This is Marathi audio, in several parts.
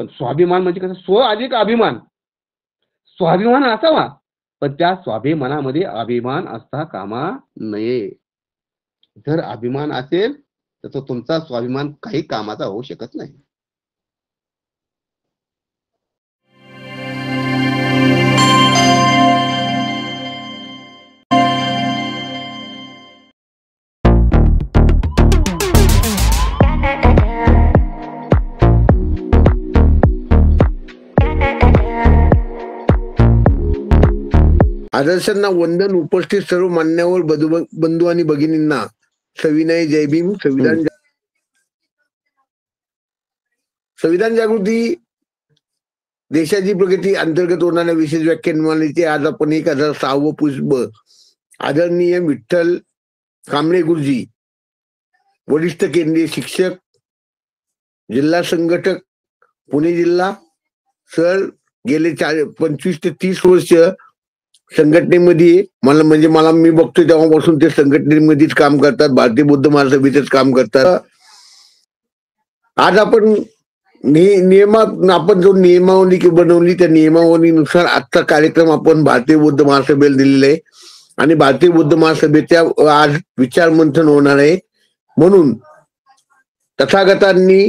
पण स्वाभिमान म्हणजे कसं, स्व अधिक अभिमान, स्वाभिमान असावा, पण त्या स्वाभिमानामध्ये अभिमान असता कामा नये. जर अभिमान असेल तर तो तुमचा स्वाभिमान काही कामाचा होऊ शकत नाही. आदर्शांना वंदन. उपस्थित सर्व मान्यवर बंधू आणि भगिनींना सविनय जय भीम. संविधान जागृती देशाची प्रगती अंतर्गत होणाऱ्या विशेष व्याख्यानमालेचे आज आपण 1006 पुष्प आदरणीय विठ्ठल कांबळे गुरुजी, वरिष्ठ केंद्रीय शिक्षक, जिल्हा संघटक, पुणे जिल्हा. सर गेले 25 ते 30 वर्ष संघटनेमध्ये मला मी बघतोय तेव्हापासून ते संघटनेमध्येच काम करतात, भारतीय बौद्ध महासभेचेच काम करतात. आज आपण आपण जो नियमावली बनवली त्या नियमावलीनुसार आजचा कार्यक्रम आपण भारतीय बौद्ध महासभेला दिलेला आहे आणि भारतीय बौद्ध महासभेच्या आज विचार मंथन होणार आहे. म्हणून तथागतांनी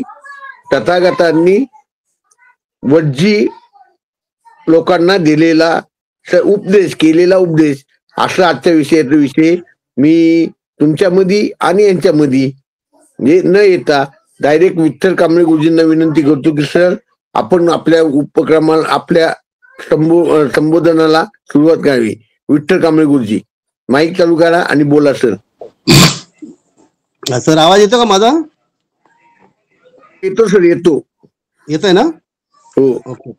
वज्जी लोकांना दिलेला केलेला उपदेश असा आजच्या विषयाचा विषय मी तुमच्यामध्ये आणि यांच्यामध्ये न येता डायरेक्ट विठ्ठल कांबळे गुरुजींना विनंती करतो की सर आपण आपल्या उपक्रमाला, आपल्या संबोधनाला सुरुवात करावी. विठ्ठल कांबळे गुरुजी, माईक चालू करा आणि बोला सर. सर आवाज येतो का माझा? येतो सर, येतोय ना? हो. ओके.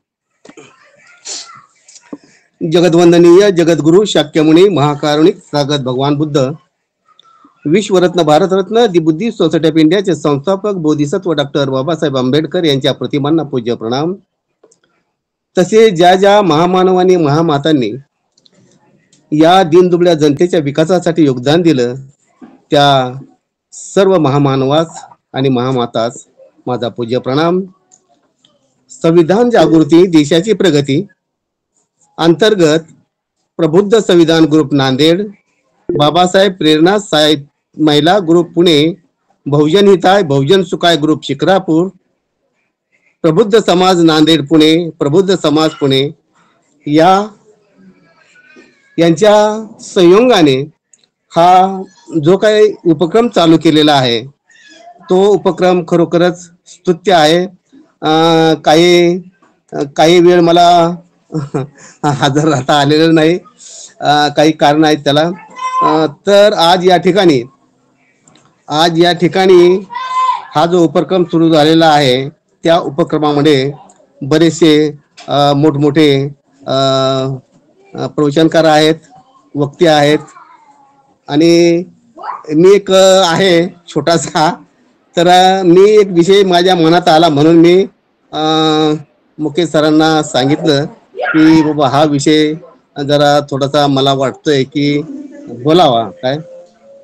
जगद्वंदनीय जगद्गुरु शाक्यमुनी महाकारुणिक स्वागत भगवान बुद्ध, विश्वरत्न भारतरत्न दि बुद्धिस्ट सोसायटी ऑफ इंडियाचे संस्थापक बोधिसत्व डॉक्टर बाबासाहेब आंबेडकर यांच्या प्रतिमांना पूज्य प्रणाम. तसे ज्या महामानवांनी महामातांनी या दीनदुबळ्या जनतेच्या विकासासाठी योगदान दिलं त्या सर्व महामानवास आणि महामातास माझा पूज्य प्रणाम. संविधान जागृती देशाची प्रगती अंतर्गत प्रबुद्ध संविधान ग्रुप नांदेड, बाबासाहेब प्रेरणा साहेब महिला ग्रुप पुणे, बहुजन हिताय बहुजन सुखाय ग्रुप शिक्रापूर, प्रबुद्ध समाज नांदेड पुणे, प्रबुद्ध समाज पुणे यांच्या संयोगाने हा जो काही उपक्रम चालू केलेला आहे तो उपक्रम खरोखरच स्तुत्य आहे. काही वेळ मला हजर राहता आलेलं नाही, काही कारण आहेत त्याला. तर आज या ठिकाणी हा जो उपक्रम सुरू झालेला आहे त्या उपक्रमामध्ये बरेचसे मोठमोठे प्रवचनकार आहेत, वक्ते आहेत आणि मी एक आहे छोटासा. तर मी एक विषय माझ्या मनात आला म्हणून मी मुकेश सरांना सांगितलं की बाबा हा विषय जरा थोडासा मला वाटतोय की बोलावा काय.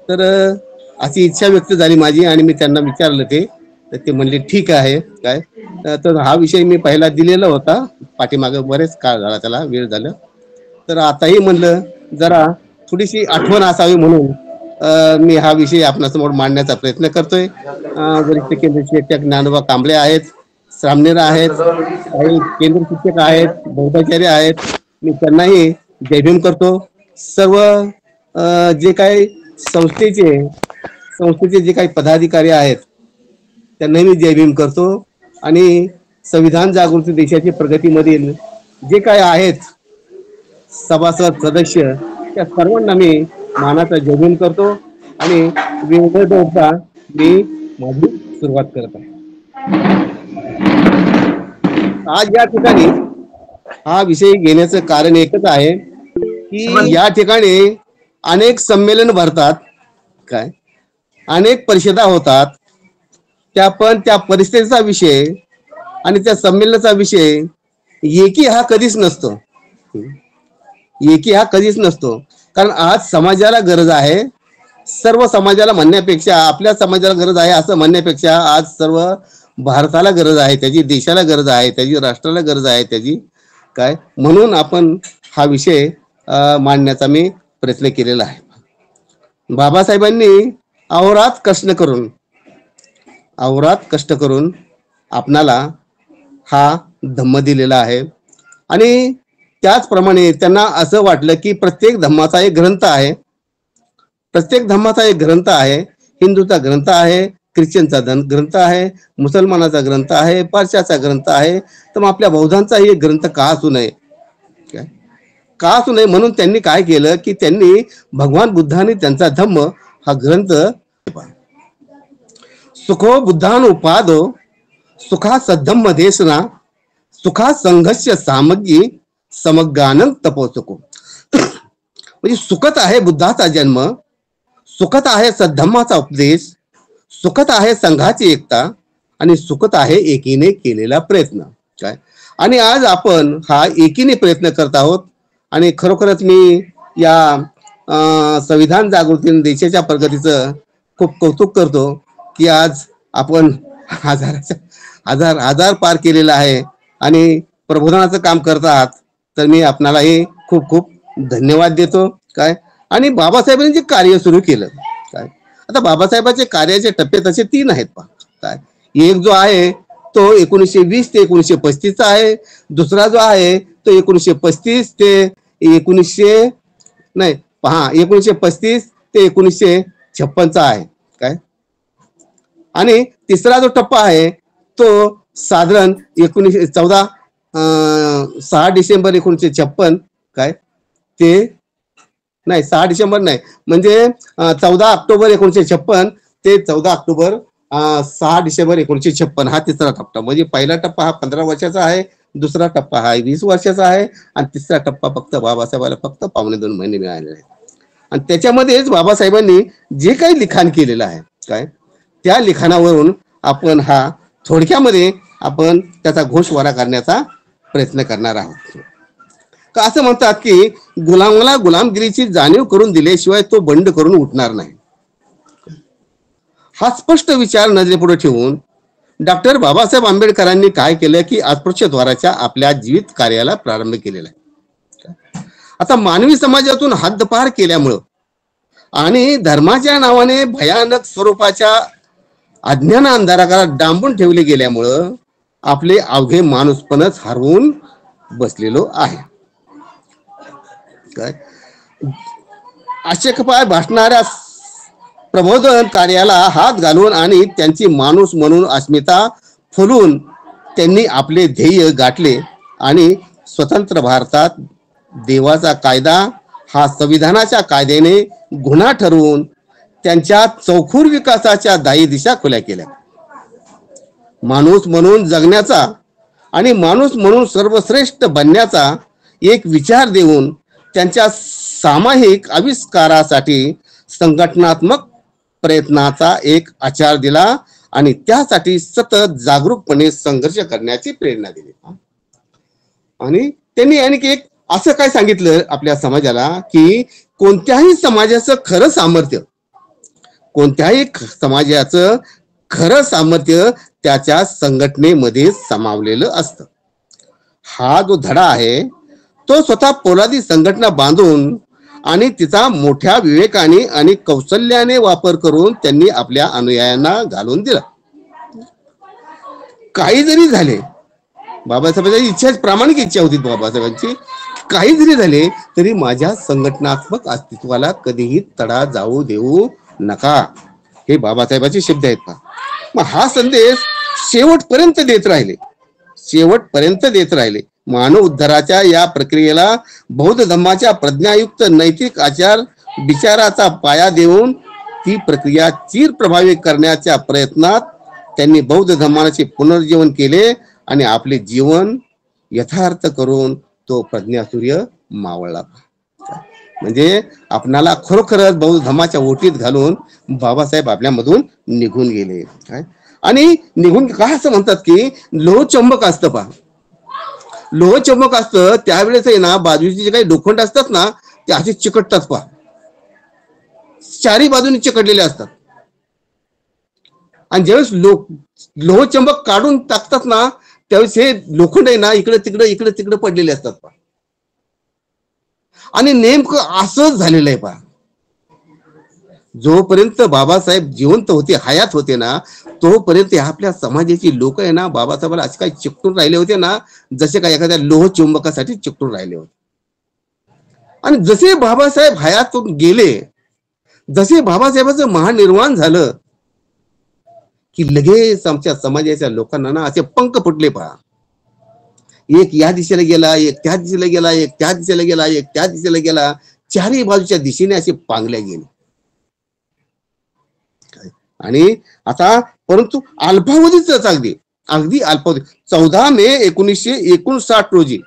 तर अशी इच्छा व्यक्त झाली माझी आणि मी त्यांना विचारलं तर ते म्हणले ठीक आहे काय. तर हा विषय मी पहिला दिलेला होता, पाठीमागे बरेच काळ झाला, त्याला वेळ झालं. तर आताही म्हणलं जरा थोडीशी आठवण असावी म्हणून मी हा विषय आपणासमोर मांडण्याचा प्रयत्न करतोय. वरिष्ठ केंद्र शिक्षक ज्ञानोबा कांबळे आहेत, सामनेर आहेत, काही केंद्र शिक्षक आहेत, बौद्धाचार्य आहेत. मी त्यांनाही जय भीम करतो. सर्व जे काही संस्थेचे जे काही पदाधिकारी आहेत त्यांनाही मी जय भीम करतो. आणि संविधान जागृती देशाची प्रगतीमधील जे काही आहेत सभासद सदस्य त्या सर्वांना मी मानाचा जय भीम करतो आणि वेळेचा मी माझी सुरुवात करत आहे. आज या ठिकाणी हा विषय घेण्याचं कारण एकच आहे की या ठिकाणी अनेक संमेलन भरतात काय, अनेक परिषदा होतात, त्या परिषदेचा विषय आणि त्या संमेलनाचा विषय एकी हा कधीच नसतो. कारण आज समाजाला गरज आहे, सर्व समाजाला म्हणण्यापेक्षा आपल्या समाजाला गरज आहे असं म्हणण्यापेक्षा आज सर्व भारताला गरज आहे त्याची, देशाला गरज आहे त्याची, राष्ट्राला गरज आहे त्याची, काय म्हणून आपण हा विषय मांडण्याचा मी प्रयत्न केलेला आहे. बाबासाहेबांनी अहोरात्र कष्ट करून आपणाला हा धम्म दिलेला आहे. आणि त्याचप्रमाणे त्यांना असं वाटलं की प्रत्येक धम्माचा एक ग्रंथ आहे, हिंदूचा ग्रंथ आहे, ख्रिश्चनचा ग्रंथ आहे, मुसलमानाचा ग्रंथ आहे, पारशाचा ग्रंथ आहे, तर मग आपल्या बौद्धांचाही एक ग्रंथ का असू नये, म्हणून त्यांनी काय केलं की त्यांनी भगवान बुद्धांनी त्यांचा धम्म हा ग्रंथ सुखो बुद्धानुपादो सुखा सद्धम्म देशना सुखा संघर्ष सामग्री समगानंद तपोसुको. म्हणजे सुखत आहे बुद्धाचा जन्म, सुखत आहे सद्धम्माचा उपदेश, सुखत आहे संघाची एकता, आणि सुखत आहे एकीने केलेला प्रयत्न. काय आणि आज आपण हा एकीने प्रयत्न करत आहोत. आणि खरोखरच मी या संविधान जागृती देशाच्या प्रगतीचं खूप कौतुक करतो की आज आपण हजार पार केलेला आहे आणि प्रबोधनाचं काम करत आहात. तर मी आपणालाही खूप खूप धन्यवाद देतो. काय आणि बाबासाहेबांनी जे कार्य सुरू केलं, काय आता बाबासाहेबांचे कार्याचे टप्पे तसे 3 आहेत पहा. काय एक जो आहे तो 1920 ते 1935 चा आहे, दुसरा जो आहे तो 1935 ते 1935 ते 1956 चा आहे. काय आणि तिसरा जो टप्पा आहे तो साधारण 6 डिसेंबर 1956, काय ते नाही 6 डिसेंबर नाही, म्हणजे 14 ऑक्टोबर 1956 ते 14 ऑक्टोबर 6 डिसेंबर 1956 हा तिसरा टप्पा. म्हणजे पहिला टप्पा हा 15 वर्षाचा आहे, दुसरा टप्पा हा 20 वर्षाचा आहे, आणि तिसरा टप्पा फक्त बाबासाहेबांना फक्त 2.25 महिने मिळालेले आहेत. आणि त्याच्यामध्येच बाबासाहेबांनी जे काही लिखाण केलेलं आहे, काय त्या लिखाणावरून आपण हा थोडक्यामध्ये आपण त्याचा घोषवारा करण्याचा प्रयत्न करणार आहोत. का असं म्हणतात की गुलामाला गुलामगिरीची जाणीव करून दिल्याशिवाय तो बंड करून उठणार नाही. हा स्पष्ट विचार नजरेपुढे ठेवून डॉक्टर बाबासाहेब आंबेडकरांनी काय केलं की अस्पृश्यद्वाराच्या आपल्या जीवित कार्याला प्रारंभ केलेला आहे. आता मानवी समाजातून हद्दपार केल्यामुळं आणि धर्माच्या नावाने भयानक स्वरूपाच्या अज्ञान अंधाराला डांबून ठेवले गेल्यामुळं आपले अवघे माणूसपणच हरवून बसलेलो आहे. काय अशक्यपाय भासणाऱ्या प्रबोधन कार्याला हात घालून आणि त्यांची माणूस म्हणून अस्मिता फुलून त्यांनी आपले ध्येय गाठले आणि स्वतंत्र भारतात देवाचा कायदा हा संविधानाच्या कायद्याने गुन्हा ठरवून त्यांच्या चौखूर विकासाच्या दायी दिशा खुल्या केल्या. माणूस म्हणून जगण्याचा आणि माणूस म्हणून सर्वश्रेष्ठ बनण्याचा एक विचार देऊन त्यांच्या सामायिक आविष्कारासाठी संघटनात्मक प्रयत्नाचा एक आचार दिला आणि त्यासाठी सतत जागरूकपणे संघर्ष करण्याची प्रेरणा दिली. आणि त्यांनी आणखी एक असं काय सांगितलं आपल्या समाजाला की कोणत्याही समाजाचं खरं सामर्थ्य त्याच्या संघटनेमध्ये सामावलेलं असतं. हा जो धडा आहे तो स्वतः पोलादी संघटना बांधून आणि तिचा मोठ्या विवेकाने आणि कौशल्याने वापर करून त्यांनी आपल्या अनुयायांना घालून दिला. काही जरी झाले, बाबासाहेबांची इच्छा प्रामाणिक इच्छा होती बाबासाहेबांची, काही जरी झाले तरी माझ्या संघटनात्मक अस्तित्वाला कधीही तडा जाऊ देऊ नका, हे बाबासाहेबांचे शब्द आहेत. मग हा संदेश शेवटपर्यंत देत राहिले. मानव उद्धाराच्या या प्रक्रियेला बौद्ध धम्माच्या प्रज्ञायुक्त नैतिक आचार विचाराचा पाया देऊन ती प्रक्रिया चिर प्रभावी करण्याच्या प्रयत्नात त्यांनी बौद्ध धम्माचे पुनर्जीवन केले आणि आपले जीवन यथार्थ करून तो प्रज्ञासूर्य मावळला. म्हणजे आपणाला खरोखरच बौद्ध धम्माच्या ओटीत घालून बाबासाहेब आपल्यामधून निघून गेले. काय आणि निघून का असं म्हणतात की लोहचंबक असतं पहा, लोहचंबक असतं त्यावेळेस आहे ना, बाजूचे जे काही लोखंड असतात ना ते असे चिकटतात पहा, चारी बाजूने चिकटलेले असतात. आणि ज्यावेळेस लोहचंबक काढून टाकतात ना, त्यावेळेस हे लोखंड आहे ना इकडे तिकडे पडलेले असतात पहा. आणि नेमकं असंच झालेलं आहे पहा. जोपर्यंत बाबासाहेब जिवंत होते, हयात होते ना, तोपर्यंत आपल्या समाजाची लोक आहे ना बाबासाहेबाला असे काही चिकटून राहिले होते ना, जसे काही एखाद्या लोहचुंबकासाठी चिकटून राहिले होते. आणि जसे बाबासाहेब हयातून गेले, जसे बाबासाहेबांचं महानिर्वाण झालं, की लगेच आमच्या समाजाच्या लोकांना ना असे पंख फुटले पहा. एक या दिशेला गेला, एक त्या दिशेला गेला, एक त्या दिशेला गेला, एक त्या दिशेला गेला. चारही बाजूच्या दिशेने असे पांगल्या गेले. आणि आता परंतु अल्पावधीच अगदी अगदी अल्पावधी 14 मे 1959 रोजी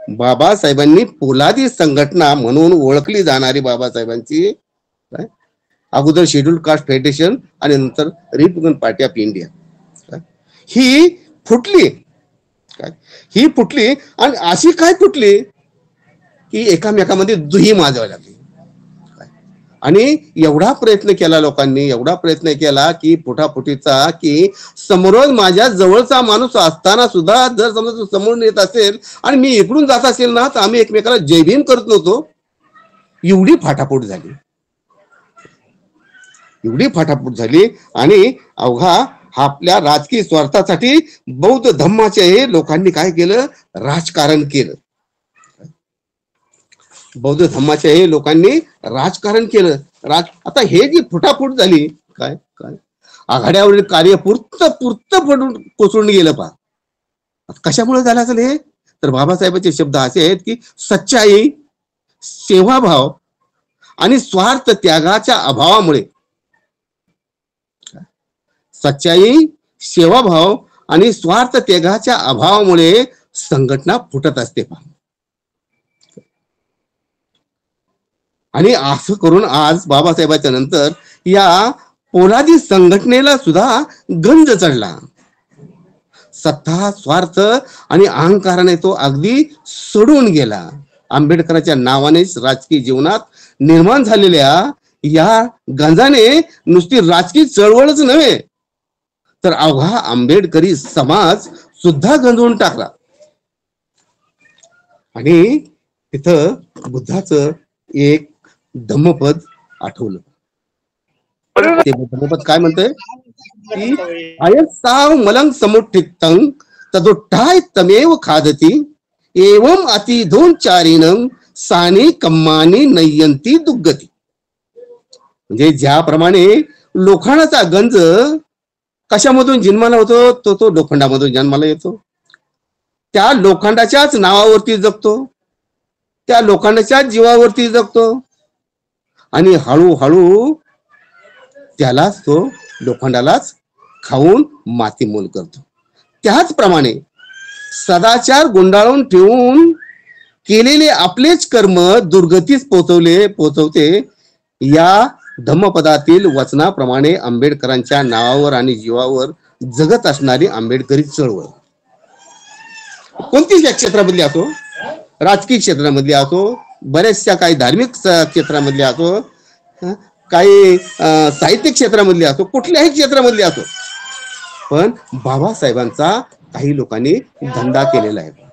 बाबासाहेबांनी पोलादी संघटना म्हणून ओळखली जाणारी बाबासाहेबांची अगोदर शेड्यूल कास्ट फेडरेशन आणि नंतर रिपब्लिकन पार्टी ऑफ इंडिया ही फुटली. ही फुटली आणि अशी काय फुटली की एकामेकामध्ये दुही माजवायला लागली. आणि एवढा प्रयत्न केला लोकांनी, एवढा प्रयत्न केला की फुटाफुटीचा, की समोर माझ्या जवळचा माणूस असताना सुद्धा जर समजा समोरून येत असेल आणि मी इकडून जात असेल ना, तर आम्ही एकमेकाला जय भीम करत नव्हतो. एवढी फाटाफूट झाली, एवढी फाटाफूट झाली. आणि अवघा आपल्या राजकीय स्वार्थासाठी बौद्ध धम्माचे लोकांनी काय केलं, राजकारण केलं. बौद्ध धम्माच्या हे लोकांनी राजकारण केलं. आता हे जी फुटाफूट झाली, काय काय आघाड्यावरील कार्य पुरतं कोसळून गेलं पहा. कशामुळे झालं असेल हे, तर बाबासाहेबांचे शब्द असे आहेत की सच्चाई, सेवाभाव आणि स्वार्थ त्यागाच्या अभावामुळे, सच्चाई, सेवाभाव आणि स्वार्थ त्यागाच्या अभावामुळे संघटना फुटत असते पहा. आणि असं करून आज बाबासाहेबांच्या नंतर या पोलादी संघटनेला सुद्धा गंज चढला. सत्ता, स्वार्थ आणि अहंकाराने तो अगदी सोडून गेला. आंबेडकरांच्या नावानेच राजकीय जीवनात निर्माण झालेल्या या गंजाने नुसती राजकीय चळवळच नव्हे, तर अवघा आंबेडकरी समाज सुद्धा गंजवून टाकला. आणि तिथं बुद्धाचं एक धम्मपद आठवलं. ते धम्मपद काय म्हणतंय की अयसाव मलंग समुठितंग तदोट्टाय तमेव खादती एवं अति दोन चारिनं सानी कम्मानी नय्यंती दुग्गती. म्हणजे ज्याप्रमाणे लोखंडाचा गंज कशामधून जन्माला होतो, तो लोखंडामधून जन्माला येतो. त्या लोखंडाच्याच नावावरती जगतो, त्या लोखंडाच्याच जीवावरती जगतो. आणि हळूहळू त्यालाच तो लोखंडालाच खाऊन मातीमोल करतो. त्याचप्रमाणे सदाचार गुंडाळून ठेवून केलेले आपलेच कर्म दुर्गतीस पोचवते. या धम्मपदातील वचनाप्रमाणे आंबेडकरांच्या नावावर आणि जीवावर जगत असणारी आंबेडकरी चळवळ कोणतीच क्षेत्रामधली असो, राजकीय क्षेत्रामधली असो, बऱ्याचशा काही धार्मिक क्षेत्रामधले असो, काही साहित्यिक क्षेत्रामधले असो, कुठल्याही क्षेत्रामधले असो, पण बाबासाहेबांचा काही लोकांनी धंदा केलेला आहे.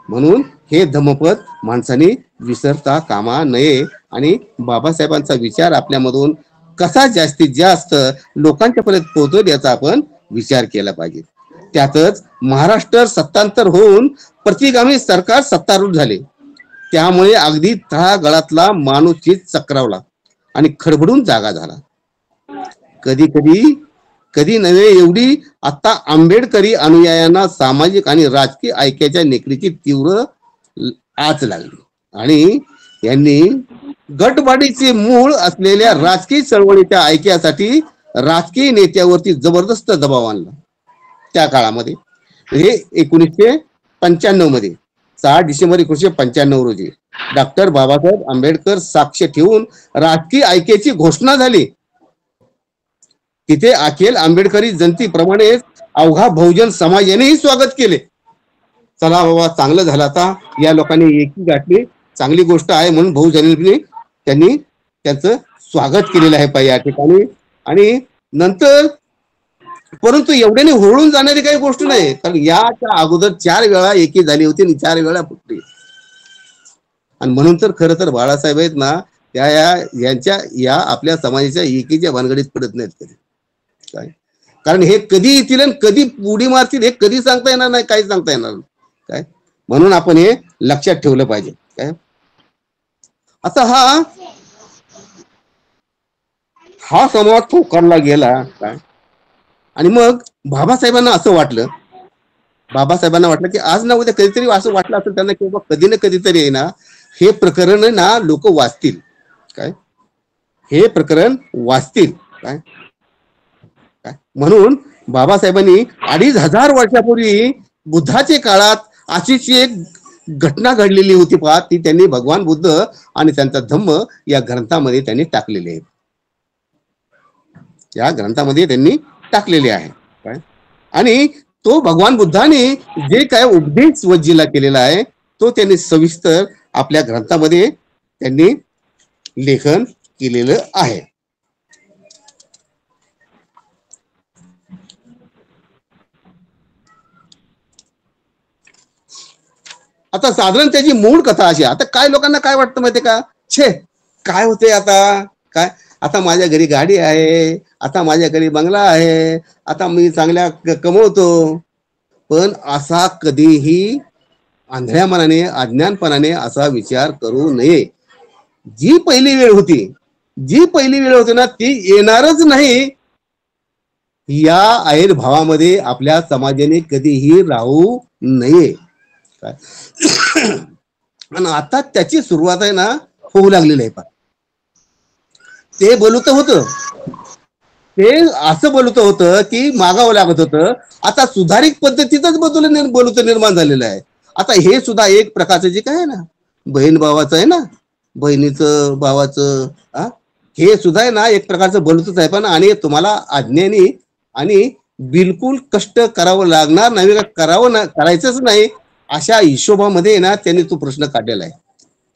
म्हणून हे धम्मपद माणसाने विसरता कामा नये आणि बाबासाहेबांचा विचार आपल्यामधून कसा जास्तीत जास्त लोकांच्या पर्यंत पोहोचेल याचा आपण विचार केला पाहिजे. त्यातच महाराष्ट्र सत्तांतर होऊन प्रतिगामी सरकार सत्तारूढ झाले. त्यामुळे अगदी तळागाळातला माणूसही चक्रावला आणि खडबडून जागा झाला. कधी नव्हे एवढी आता आंबेडकरी अनुयायांना सामाजिक आणि राजकीय ऐक्याच्या नेकडीची तीव्र आच लागली आणि यांनी गटबाडीचे मूळ असलेल्या राजकीय चळवळीच्या ऐक्यासाठी राजकीय नेत्यावरती जबरदस्त दबाव आणला. त्या काळामध्ये हे 1995 मध्ये 6 डिसेंबर 1995 रोजी डॉक्टर बाबासाहेब आंबेडकर साक्ष ठेवून राजकीय ऐक्याची घोषणा झाली. तिथे अखिल आंबेडकरी जनतेप्रमाणेच अवघा बहुजन समाज यांनीही स्वागत केले. चला बाबा चांगलं झालं, आता या लोकांनी एकी गाठली, चांगली गोष्ट आहे म्हणून बहुजनांनी त्यांनी त्यांचं स्वागत केलेलं आहे या ठिकाणी. आणि नंतर परंतु एवढ्याने होळून जाणारी काही गोष्ट नाही, कारण याच्या अगोदर 4 वेळा एकी झाली होती आणि 4 वेळा फुटली. आणि म्हणून तर खरं तर बाळासाहेब आहेत ना, यांच्या या आपल्या समाजाच्या एकीच्या भानगडीत पडत नाहीत कधी. काय कारण हे कधी येतील आणि कधी उडी मारतील हे कधी सांगता येणार नाही, काही सांगता येणार नाही. काय म्हणून आपण हे लक्षात ठेवलं पाहिजे. काय आता हा संवाद पोकारला गेला. काय आणि मग बाबासाहेबांना असं वाटलं, बाबासाहेबांना वाटलं की आज ना उद्या कधीतरी असं वाटलं असेल त्यांना की बाबा कधी ना कधीतरी आहे ना हे प्रकरण ना लोक वाचतील. काय हे प्रकरण वाचतील. काय काय म्हणून बाबासाहेबांनी 2500 वर्षापूर्वी बुद्धाच्या काळात अशीच एक घटना घडलेली होती पहा, ती त्यांनी भगवान बुद्ध आणि त्यांचा धम्म या ग्रंथामध्ये त्यांनी टाकलेले आहे. या ग्रंथामध्ये त्यांनी टाकलेले आहे. काय आणि तो भगवान बुद्धाने जे काय उपदेश वज्जीला केलेला आहे तो त्यांनी सविस्तर आपल्या ग्रंथामध्ये त्यांनी लेखन केलेलं आहे. आता साधारण त्याची मूळ कथा अशी. आता काय लोकांना काय वाटतं माहितीये का, छे काय होते आता, काय आता माझ्या घरी गाडी आहे, आता माझ्या घरी बंगला आहे, आता मी चांगल्या कमवतो. पण असा कधीही आंधळ्या मनाने अज्ञानपणाने असा विचार करू नये. जी पहिली वेळ होती ना ती येणारच नाही, या आविर्भावामध्ये आपल्या समाजाने कधीही राहू नये. आणि आता त्याची सुरुवात आहे ना होऊ लागलेली आहे. ते बोलत होतं, ते असं बोलत होतं की मागावं लागत होतं. आता सुधारित पद्धतीतच बोलत निर्माण झालेलं आहे. आता हे सुद्धा एक प्रकारचं जे काय आहे ना बहीण भावाचं आहे ना, बहिणीचं भावाचं, हे सुद्धा आहे ना एक प्रकारचं बोलतच आहे. पण आणि तुम्हाला आज्ञेने आणि बिलकुल कष्ट करावं लागणार नाही, करायचंच नाही अशा हिशोबामध्ये ना त्यांनी तो प्रश्न काढलेला आहे.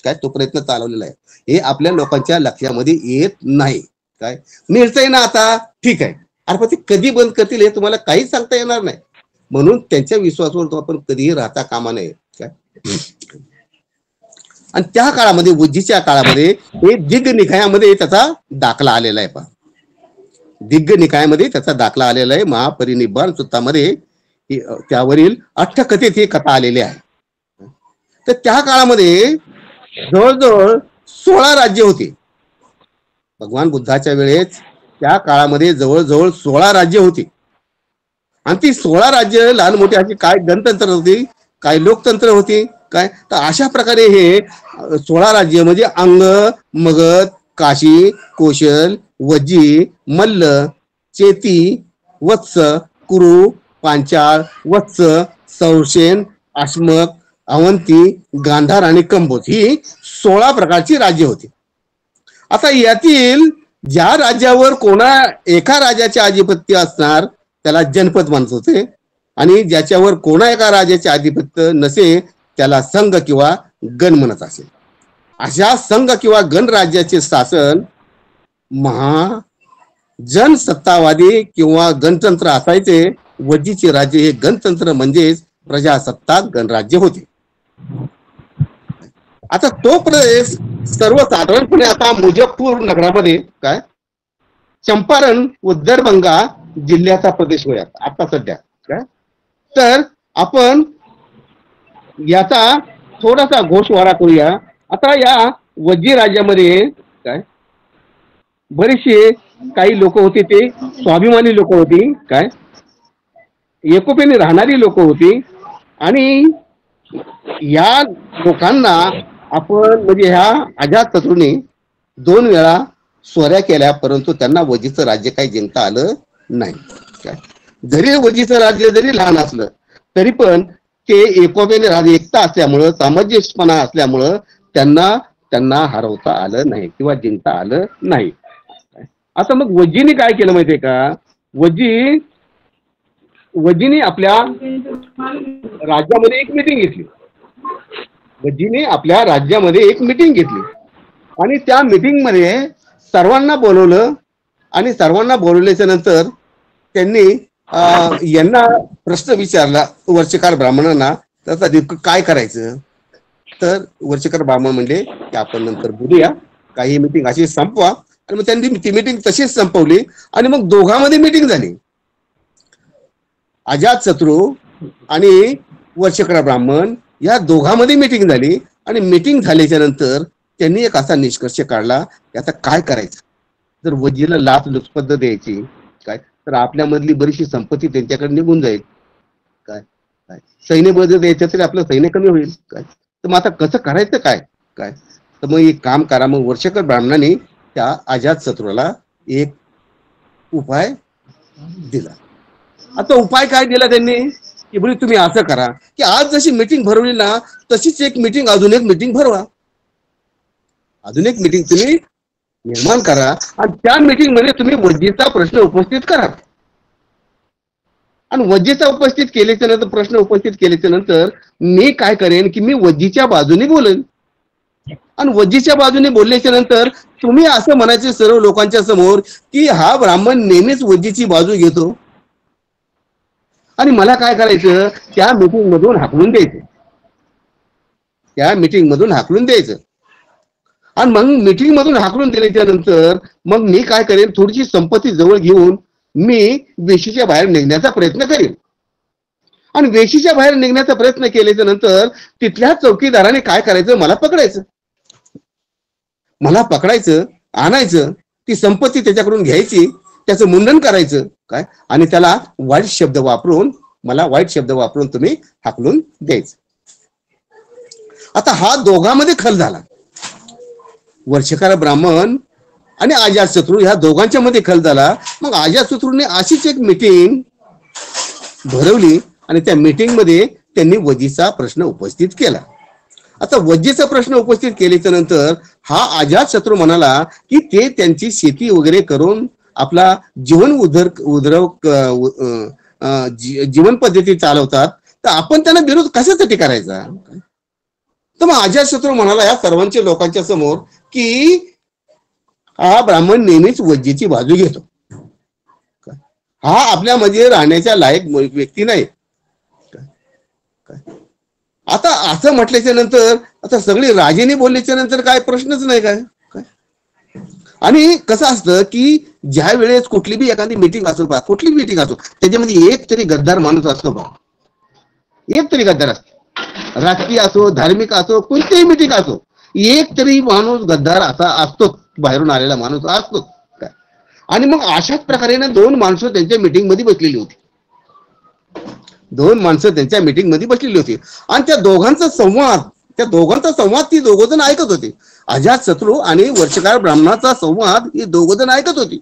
काय तो प्रयत्न चालवलेला आहे. हे आपल्या लोकांच्या लक्षामध्ये येत नाही. काय मिळतंय ना आता ठीक आहे, अरे पण ते कधी बंद करतील हे तुम्हाला काहीच सांगता येणार नाही. म्हणून त्यांच्या विश्वासावर तो आपण कधीही राहता कामा नये. काय आणि त्या काळामध्ये वज्जीच्या काळामध्ये हे दिग्ग निकायामध्ये त्याचा दाखला आलेला आहे. पहा दिग्ग निकायामध्ये त्याचा दाखला आलेला आहे. महापरिनिब्बाण सूत्रामध्ये त्यावरील अठ्ठकथेत ही कथा आलेली आहे. तर त्या काळामध्ये जवळजवळ 16 राज्य होती. भगवान बुद्धाच्या वेळेस त्या काळामध्ये जवळजवळ 16 राज्य होती. आणि ती 16 राज्य लहान मोठी अशी काय गणतंत्र होती, काय लोकतंत्र होती. काय तर अशा प्रकारे हे 16 राज्य म्हणजे अंग, मगध, काशी, कोशल, वज्जी, मल्ल, चेती, वत्स, कुरु, पांचाळ, वत्स, सौशेन, अश्मक, अवंती, गांधार आणि कंबोज ही 16 प्रकारची राज्य होती. आता यातील ज्या राज्यावर एका राजाचे अधिपत्य असणार त्याला जनपद म्हणत होते, आणि ज्याच्यावर एका राजाचे अधिपत्य नसे त्याला संघ किंवा गण म्हणत असे. अशा संघ किंवा गण राज्याचे शासन जनसत्तावादी किंवा गणतंत्र असायचे. वज्जीचे राज्य हे गणतंत्र म्हणजेच प्रजासत्ताक गणराज्य होते. आता तो प्रदेश सर्वसाधारणपणे आता मुजफ्फर नगरामध्ये काय चंपारण व दरभंगा जिल्ह्याचा प्रदेश होया आता सध्या. काय तर आपण याचा थोडासा घोषवारा करूया. आता या वज्जी राज्यामध्ये काय बरेचसे काही लोक होते, ते स्वाभिमानी लोक होती, काय एकोप्याने राहणारी लोक होती. आणि या लोकांना आपण म्हणजे ह्या अजातशत्रूने 2 वेळा स्वाऱ्या केल्या, परंतु त्यांना वज्जीचं राज्य काही जिंकता आलं नाही. काय जरी वज्जीचं राज्य जरी लहान असलं तरी पण ते एकोप्याने राहणे, एकता असल्यामुळं, सामंजस्यपणा असल्यामुळं त्यांना हरवता आलं नाही किंवा जिंकता आलं नाही. आता मग वज्जीने काय केलं माहितीये का, वज्जीने आपल्या राज्यामध्ये एक मीटिंग घेतली. वज्जीने आपल्या राज्यामध्ये एक मीटिंग घेतली आणि त्या मीटिंग मध्ये सर्वांना बोलवलं. आणि सर्वांना बोलवल्याच्या नंतर त्यांनी यांना प्रश्न विचारला वर्षकार ब्राह्मणांना, तर आता नेमकं काय करायचं. तर वर्षकार ब्राह्मण म्हणले की आपण नंतर बोलूया, काही मीटिंग अशी संपवा. आणि मग त्यांनी ती मीटिंग तशीच संपवली आणि मग दोघांमध्ये मीटिंग झाली. अजातशत्रू आणि वर्षकार ब्राह्मण या दोघांमध्ये मीटिंग झाली. आणि मीटिंग झाल्याच्या नंतर त्यांनी एक असा निष्कर्ष काढला की आता काय करायचं. जर वजीला लुचपत द्यायची काय, तर आपल्यामधली बरीचशी संपत्ती त्यांच्याकडे निघून जाईल. काय काय सैन्य बळ द्यायचं तरी आपलं सैन्य कमी होईल. काय तर मग आता कसं करायचं काय. काय तर मग एक काम करा. मग वर्षकर ब्राह्मणाने त्या अजातशत्रूला एक उपाय दिला. आता उपाय काय दिला त्यांनी की बरी तुम्ही असं करा की आज जशी मीटिंग भरवली ना, तशीच एक मीटिंग अजून एक मीटिंग भरवा. अजून एक मीटिंग तुम्ही निर्माण करा आणि त्या मीटिंग मध्ये तुम्ही वजीचा प्रश्न उपस्थित करा. आणि वजीचा उपस्थित केल्याच्या नंतर प्रश्न उपस्थित केल्याच्या नंतर मी काय करेन की मी वजीच्या बाजूने बोलेन. आणि वजीच्या बाजूने बोलल्याच्या नंतर तुम्ही असं म्हणायचे सर्व लोकांच्या समोर की हा ब्राह्मण नेहमीच वजीची बाजू घेतो. आणि मला काय करायचं, त्या मीटिंग मधून हाकलून द्यायचं. त्या मीटिंग मधून हाकलून द्यायचं. आणि मग मीटिंग मधून हाकलून दिल्याच्या नंतर मग मी काय करेन, थोडीशी संपत्ती जवळ घेऊन मी वेशीच्या बाहेर निघण्याचा प्रयत्न करेन. आणि वेशीच्या बाहेर निघण्याचा प्रयत्न केल्याच्या नंतर तिथल्या चौकीदाराने काय करायचं, मला पकडायचं. मला पकडायचं, आणायचं, ती संपत्ती त्याच्याकडून घ्यायची, त्याचं मुंडन करायचं काय, आणि त्याला वाईट शब्द वापरून तुम्ही हाकलून द्यायचं. आता हा दोघांमध्ये खल झाला. वर्षकार ब्राह्मण आणि अजातशत्रू ह्या दोघांच्या मध्ये खल झाला. मग अजातशत्रूने अशीच एक मीटिंग भरवली आणि त्या मीटिंग मध्ये त्यांनी वजीचा प्रश्न उपस्थित केला. आता वजीचा प्रश्न उपस्थित केल्याच्या नंतर हा अजातशत्रू म्हणाला की ते त्यांची शेती वगैरे करून आपला जीवन पद्धती चालवतात, तर आपण त्यांना विरोध कशासाठी करायचा. तर मग अजातशत्रू म्हणाला या सर्वांच्या लोकांच्या समोर की हा ब्राह्मण नेहमीच वजीची बाजू घेतो. हा आपल्यामध्ये राहण्याच्या लायक व्यक्ती नाही. आता असं म्हटल्याच्या नंतर आता सगळी राजेने बोलल्याच्या नंतर काय प्रश्नच नाही. काय आणि कसं असतं की ज्या वेळेस कुठली बी एखादी मीटिंग असो, कुठली मीटिंग असो, त्याच्यामध्ये एक तरी गद्दार माणूस असतो बा. एक तरी गद्दार असतो. राजकीय असो, धार्मिक असो, कोणतीही मीटिंग असो, एक तरी माणूस गद्दार असा असतो, बाहेरून आलेला माणूस असतो. काय आणि मग अशाच प्रकारे ना दोन माणसं त्यांच्या मीटिंग मध्ये बसलेली होती. आणि त्या दोघांचा संवाद ती दोघ जण ऐकत होते. अजातशत्रू आणि वर्षकार ब्राह्मणाचा संवाद ही दोघ जण ऐकत होती.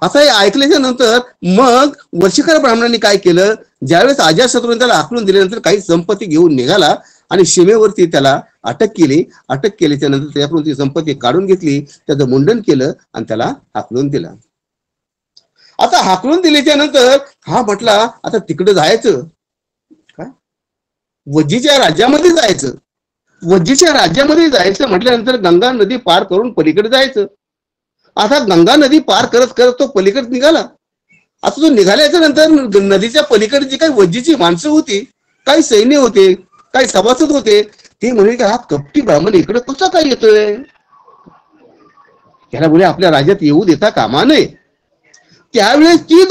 आता हे ऐकल्याच्या नंतर मग वर्षकार ब्राह्मणांनी काय केलं, ज्यावेळेस अजातशत्रूने त्याला हाकलून दिल्यानंतर काही संपत्ती घेऊन निघाला आणि सीमेवरती त्याला अटक केली. अटक केल्याच्या नंतर त्याकडून ती संपत्ती काढून घेतली, त्याचं मुंडन केलं आणि त्याला हाकलून दिलं. आता हाकलून दिल्याच्या नंतर हा म्हटला आता तिकडे जायचं काय, वजीच्या राज्यामध्ये जायचं. वजीच्या राज्यामध्ये जायचं म्हटल्यानंतर गंगा नदी पार करून पलीकडे जायचं. आता गंगा नदी पार करत करत तो पलीकडे निघाला. आता तो निघाल्याच्या नंतर नदीच्या पलीकडे जी काही वजीची माणसं होती, काही सैन्य होते, काही सभासद होते, ते म्हणे की हा कपटी ब्राह्मण इकडे कसा काय येतोय, त्याला बोले आपल्या राज्यात येऊ देता कामा नये. त्यावेळेस ती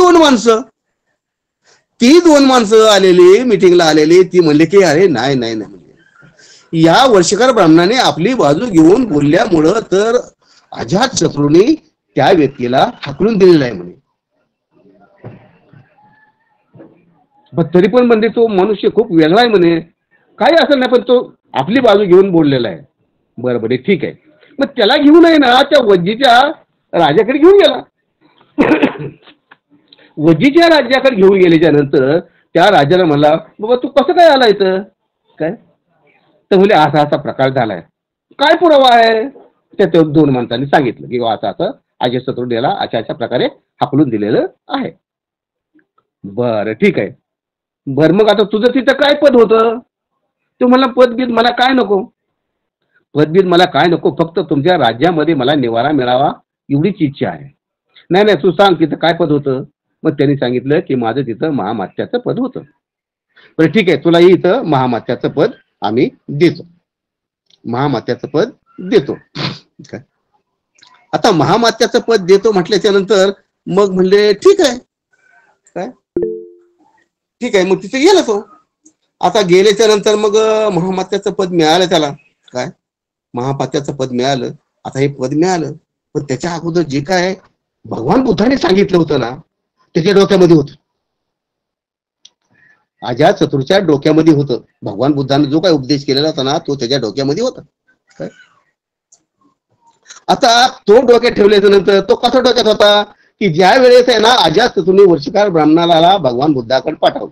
दोन माणसं आलेली, मीटिंगला आलेली, ती म्हणले की अरे नाही नाही नाही, या वर्षकार ब्राह्मणाने आपली बाजू घेऊन बोलल्यामुळं तर अजातशत्रूने त्या व्यक्तीला हाकलून दिलेला आहे म्हणे. पण तरी पण म्हणजे तो मनुष्य खूप वेगळा आहे म्हणे. काही असं नाही, पण तो आपली बाजू घेऊन बोललेला आहे. बरोबर आहे, ठीक आहे. मग त्याला घेऊन आहे ना त्या वजीच्या राजाकडे घेऊन गेला. वजीच्या राज्याकडे घेऊन गेल्याच्या नंतर त्या राजाला म्हणला बाबा तू कसं काय आला इथं काय, तर म्हणजे असा असा प्रकार झालाय, काय पुरावा आहे. त्या दोन माणसांनी सांगितलं की असं असं अजातशत्रू याला अशा अशा प्रकारे हाकलून दिलेलं आहे. बरं ठीक आहे. बरं मग आता तुझं तिथं काय पद होतं. तू मला पदबीद मला काय नको, मला काय नको, फक्त तुमच्या राज्यामध्ये मला निवारा मिळावा एवढीच इच्छा आहे. नाही नाही तू सांग तिथं काय पद होतं. मग त्यांनी सांगितलं की माझं तिथं महामात्याचं पद होतं. बरं ठीक आहे, तुला इथं महामात्याचं पद आम्ही देतो, महामात्याचं पद देतो. काय आता महामात्याचं पद देतो म्हटल्याच्या नंतर मग म्हणले ठीक आहे, काय ठीक आहे. मग तिथे गेला तो. आता गेल्याच्या नंतर मग महामात्याचं पद मिळालं त्याला. काय महामात्याचं पद मिळालं. आता हे पद मिळालं, पण त्याच्या अगोदर जे काय भगवान बुद्धाने सांगितलं होतं ना, त्याच्या डोक्यामध्ये होतं. अजातशत्रूच्या डोक्यामध्ये होतं. भगवान बुद्धाने जो काय उपदेश केलेला होता ना, तो त्याच्या डोक्यामध्ये होता. काय आता तो डोक्यात ठेवल्याच्या नंतर तो कसा डोक्यात होता की ज्या वेळेस आहे ना अजातशत्रूने वर्षकार ब्राह्मणाला भगवान बुद्धाकडे पाठवलं.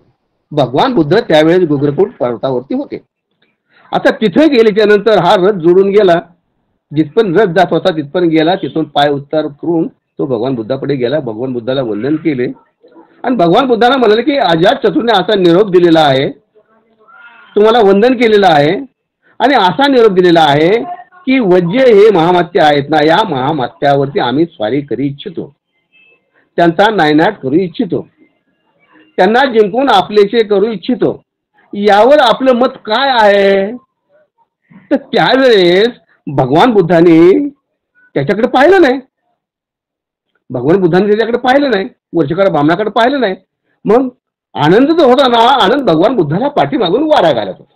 भगवान बुद्ध त्यावेळेस गुगरकूट पर्वतावरती होते. आता तिथे गेल्याच्या नंतर हा रथ जोडून गेला. जिथपर्यंत रथ जात होता तिथपर्यंत गेला. तिथून पाय उतार करून तो भगवान बुद्धाकडे गेला. भगवान बुद्धाला वंदन केले आणि भगवान बुद्धाला म्हणाले की अजातशत्रूने असा निरोप दिलेला आहे, तुम्हाला वंदन केलेलं आहे आणि असा निरोप दिलेला आहे की वज्य हे महामात्य आहेत ना, या महामात्यावरती आम्ही स्वारी करू इच्छितो, त्यांचा नायनाट करू इच्छितो, त्यांना जिंकून आपलेसे करू इच्छितो. यावर आपलं मत काय आहे? तर त्यावेळेस भगवान बुद्धाने त्याच्याकडे पाहिलं नाही. भगवान बुद्धाने त्याच्याकडे पाहिलं नाही, वर्षकार ब्राह्मणाकडे पाहिलं नाही. मग आनंद जो होता ना, आनंद भगवान बुद्धाला पाठीमागून वारा घालत होता.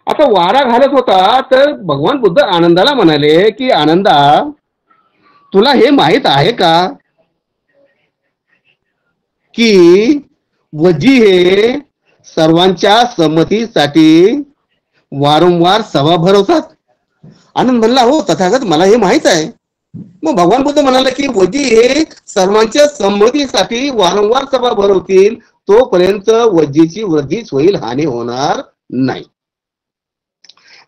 आता वारा घालत होता तर भगवान बुद्ध आनंदाला म्हणाले की आनंदा, तुला हे माहित आहे का की वजी हे सर्वांच्या संमतीसाठी वारंवार सभा भरवतात? आनंद म्हणला हो तथागत, मला हे माहित आहे. मग भगवान बुद्ध म्हणाले की वजी हे सर्वांच्या संमतीसाठी वारंवार सभा भरवतील, तोपर्यंत वजीची वृद्धीच होईल, हानी होणार नाही.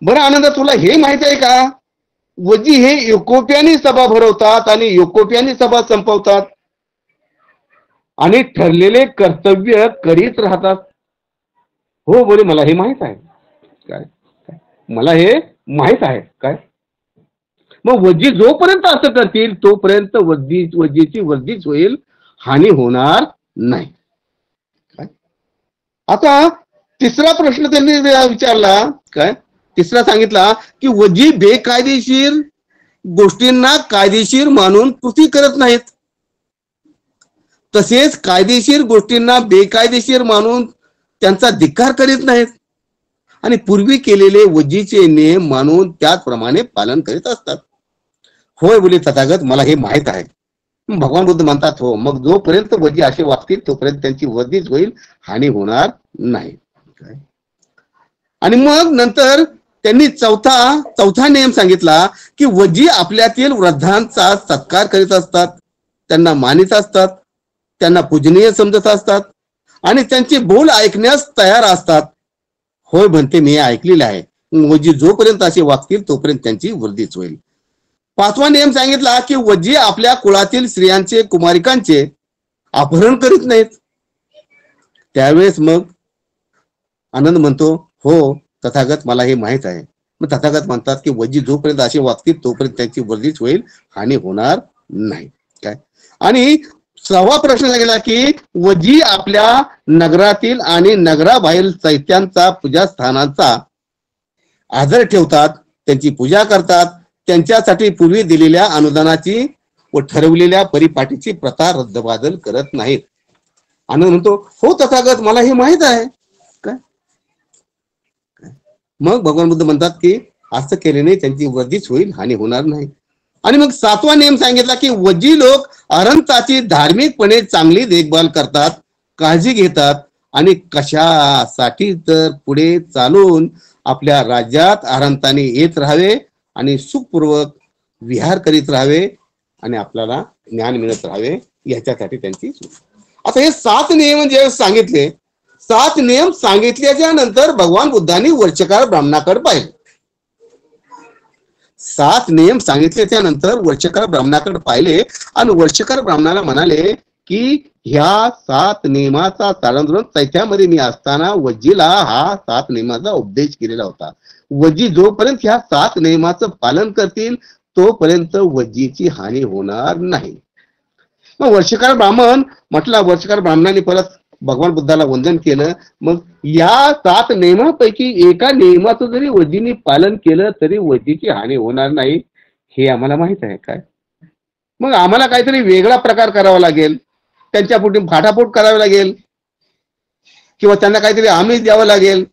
बरं आनंद, तुला हे माहित आहे का वजी हे एकोप्याने सभा भरवतात आणि एकोप्याने सभा संपवतात आणि ठरलेले कर्तव्य करीत राहतात? हो बोले, मला हे माहित आहे. काय मला हे माहित आहे. काय मग वजी जोपर्यंत असं करतील तोपर्यंत वजीची वर्धीच होईल, हानी होणार नाही. काय आता तिसरा प्रश्न त्यांनी विचारला. काय तिसरा सांगितला की वजी बेकायदेशीर गोष्टींना कायदेशीर मानून कृती करत नाहीत, तसेच कायदेशीर गोष्टींना बेकायदेशीर मानून त्यांचा धिक्कार करीत नाहीत आणि पूर्वी केलेले वजीचे नियम मानून त्याचप्रमाणे पालन करीत असतात. होय बोले तथागत, मला हे माहित आहे. भगवान बुद्ध म्हणतात हो, मग जोपर्यंत वजी असे वागतील तोपर्यंत त्यांची वृद्धीच होईल, हानी होणार नाही. आणि मग नंतर त्यांनी चौथा नियम सांगितला की वजी आपल्यातील वृद्धांचा सत्कार करीत असतात, त्यांना मानित असतात, त्यांना पूजनीय समजत असतात आणि त्यांचे बोल ऐकण्यास तयार असतात. होय म्हणते, मी ऐकलेले आहे. वजी जोपर्यंत असे वागतील तोपर्यंत त्यांची वृद्धीच होईल. पाचवा नियम सांगितला की वजी आपल्या कुळातील स्त्रियांचे, कुमारिकांचे अपहरण करीत नाहीत. त्यावेळेस मग आनंद म्हणतो हो तथागत, मला हे माहित आहे. मग तथागत म्हणतात की वजी जोपर्यंत असे वागतील तोपर्यंत त्यांची वृद्धीच होईल, हानी होणार नाही. काय आणि 6वा प्रश्न गेला की वजी आपल्या नगरातील आणि नगराबाहेर चैत्यांचा, पूजा स्थानांचा आदर ठेवतात, त्यांची पूजा करतात, त्यांच्यासाठी पूर्वी दिलेल्या अनुदानाची व ठरवलेल्या परिपाटीची प्रथा रद्दबादल करत नाहीत. आनंद म्हणतो हो तथागत, मला हे माहित आहे. काय मग भगवान बुद्ध म्हणतात की असं केल्याने त्यांची वृद्धीच होईल, हानी होणार नाही. आणि मग 7वा नियम सांगितला की वजी लोक अरंताची धार्मिकपणे चांगली देखभाल करतात, काळजी घेतात आणि कशासाठी तर पुढे चालून आपल्या राज्यात अरंताने येत राहावे आणि सुखपूर्वक विहार करीत राहावे आणि आपल्याला ज्ञान मिळत राहावे, याच्यासाठी त्यांची. आता हे 7 नियम जे सांगितले, 7 नियम सांगितल्याच्या नंतर भगवान बुद्धांनी वर्षकार ब्राह्मणाकडे पाहिले. 7 नियम सांगितले त्यानंतर वर्षकार ब्राह्मणाकडे पाहिले आणि वर्षकार ब्राह्मणाला म्हणाले की ह्या 7 नियमाचा ताळंद्रण चैत्यामध्ये मी असताना वजीला हा 7 नियमाचा उपदेश केलेला होता. वजी जोपर्यंत ह्या 7 नियमाचं पालन करतील तोपर्यंत वजीची हानी होणार नाही. मग वर्षकार ब्राह्मण म्हटला, वर्षकार ब्राह्मणाने परत भगवान बुद्धाला वंदन केलं. मग या 7 नियमापैकी एका नियमाचं जरी वजीने पालन केलं तरी वजीची हानी होणार नाही, हे आम्हाला माहित आहे. काय मग आम्हाला काहीतरी वेगळा प्रकार करावा लागेल, त्यांच्या पुढे फाटाफूट करावी लागेल, किंवा त्यांना काहीतरी आमिष द्यावं लागेल,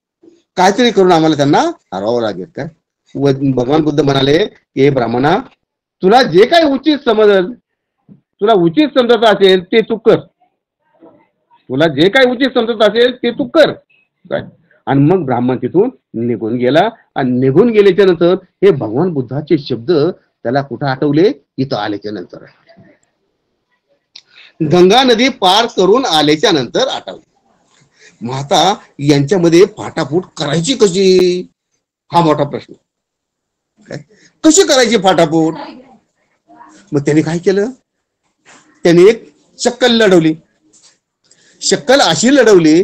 काहीतरी करून आम्हाला त्यांना हरवावं लागेल. काय भगवान बुद्ध म्हणाले, हे ब्राह्मणा, तुला जे काही उचित समजल, तुला उचित समजत असेल ते तू कर. तुला जे काही उचित समजत असेल ते तू कर. काय आणि मग ब्राह्मण तिथून निघून गेला. आणि निघून गेल्याच्या नंतर हे भगवान बुद्धाचे शब्द त्याला कुठं आठवले? इथं आल्याच्या नंतर, गंगा नदी पार करून आल्याच्या नंतर आठवले. मग आता यांच्यामध्ये फाटाफूट करायची कशी, हा मोठा प्रश्न. काय कशी करायची फाटाफूट? मग त्यांनी काय केलं? त्यांनी एक शक्कल लढवली. शक्कल अशी लढवली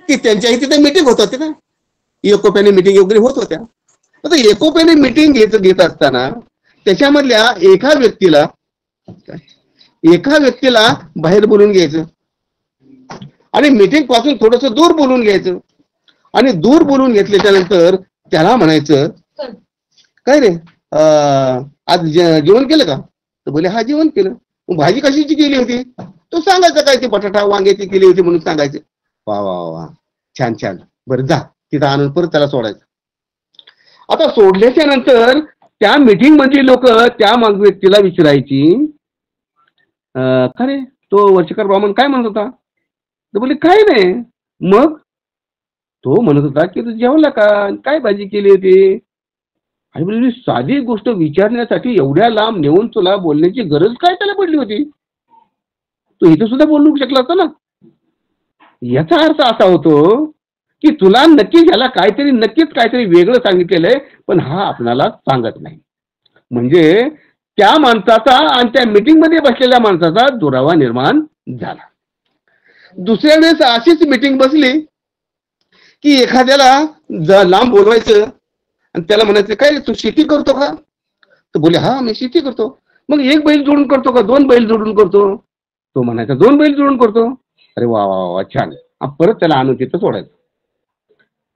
की त्यांच्या तिथे मीटिंग होत होते ना, एकोप्याने मीटिंग वगैरे होत होत्या. आता एकोप्याने मीटिंग घेत असताना त्याच्यामधल्या एका व्यक्तीला बाहेर बोलून घ्यायचं आणि मीटिंग पासून थोडस दूर बोलून घ्यायचं. आणि दूर बोलून घेतल्याच्या नंतर त्याला म्हणायचं, काय रे आज जेवण केलं का? तर बोले हा जेवण केलं. भाजी कशाची केली होती? तो सांगायचं काय, ती बटाटा वांग्याची केली होती म्हणून सांगायचं. वा वा वा, छान छान, बरं जा तिथं आणून परत त्याला सोडायचं. आता सोडल्याच्या नंतर त्या मीटिंग मधली लोक त्या व्यक्तीला विचारायची, का रे तो वर्षकार ब्राह्मण काय म्हणत होता? तर बोले काय नाही. मग तो म्हणत होता की तू जेवला का, काय भाजी केली होती? आणि म्हणजे साधी गोष्ट विचारण्यासाठी एवढ्या लांब नेऊन तुला बोलण्याची गरज काय त्याला पडली होती? तो इथं सुद्धा बोलू शकला होता ना. याचा अर्थ असा होतो की तुला नक्कीच याला नक्कीच काहीतरी वेगळं सांगितलेलं आहे, पण हा आपल्याला सांगत नाही. म्हणजे त्या माणसाचा आणि त्या मीटिंग मध्ये बसलेल्या माणसाचा दुरावा निर्माण झाला. दुसऱ्या वेळेस अशीच मीटिंग बसली की एखाद्याला लांब बोलवायचं आणि त्याला म्हणायचं, काय तू शेती करतो का? तर बोले हा मी शेती करतो. मग 1 बैल जोडून करतो का 2 बैल जोडून करतो? तो म्हणायचा 2 बैल जोडून करतो. अरे वा वा वा, छान. परत त्याला आणून तिथं सोडायचं.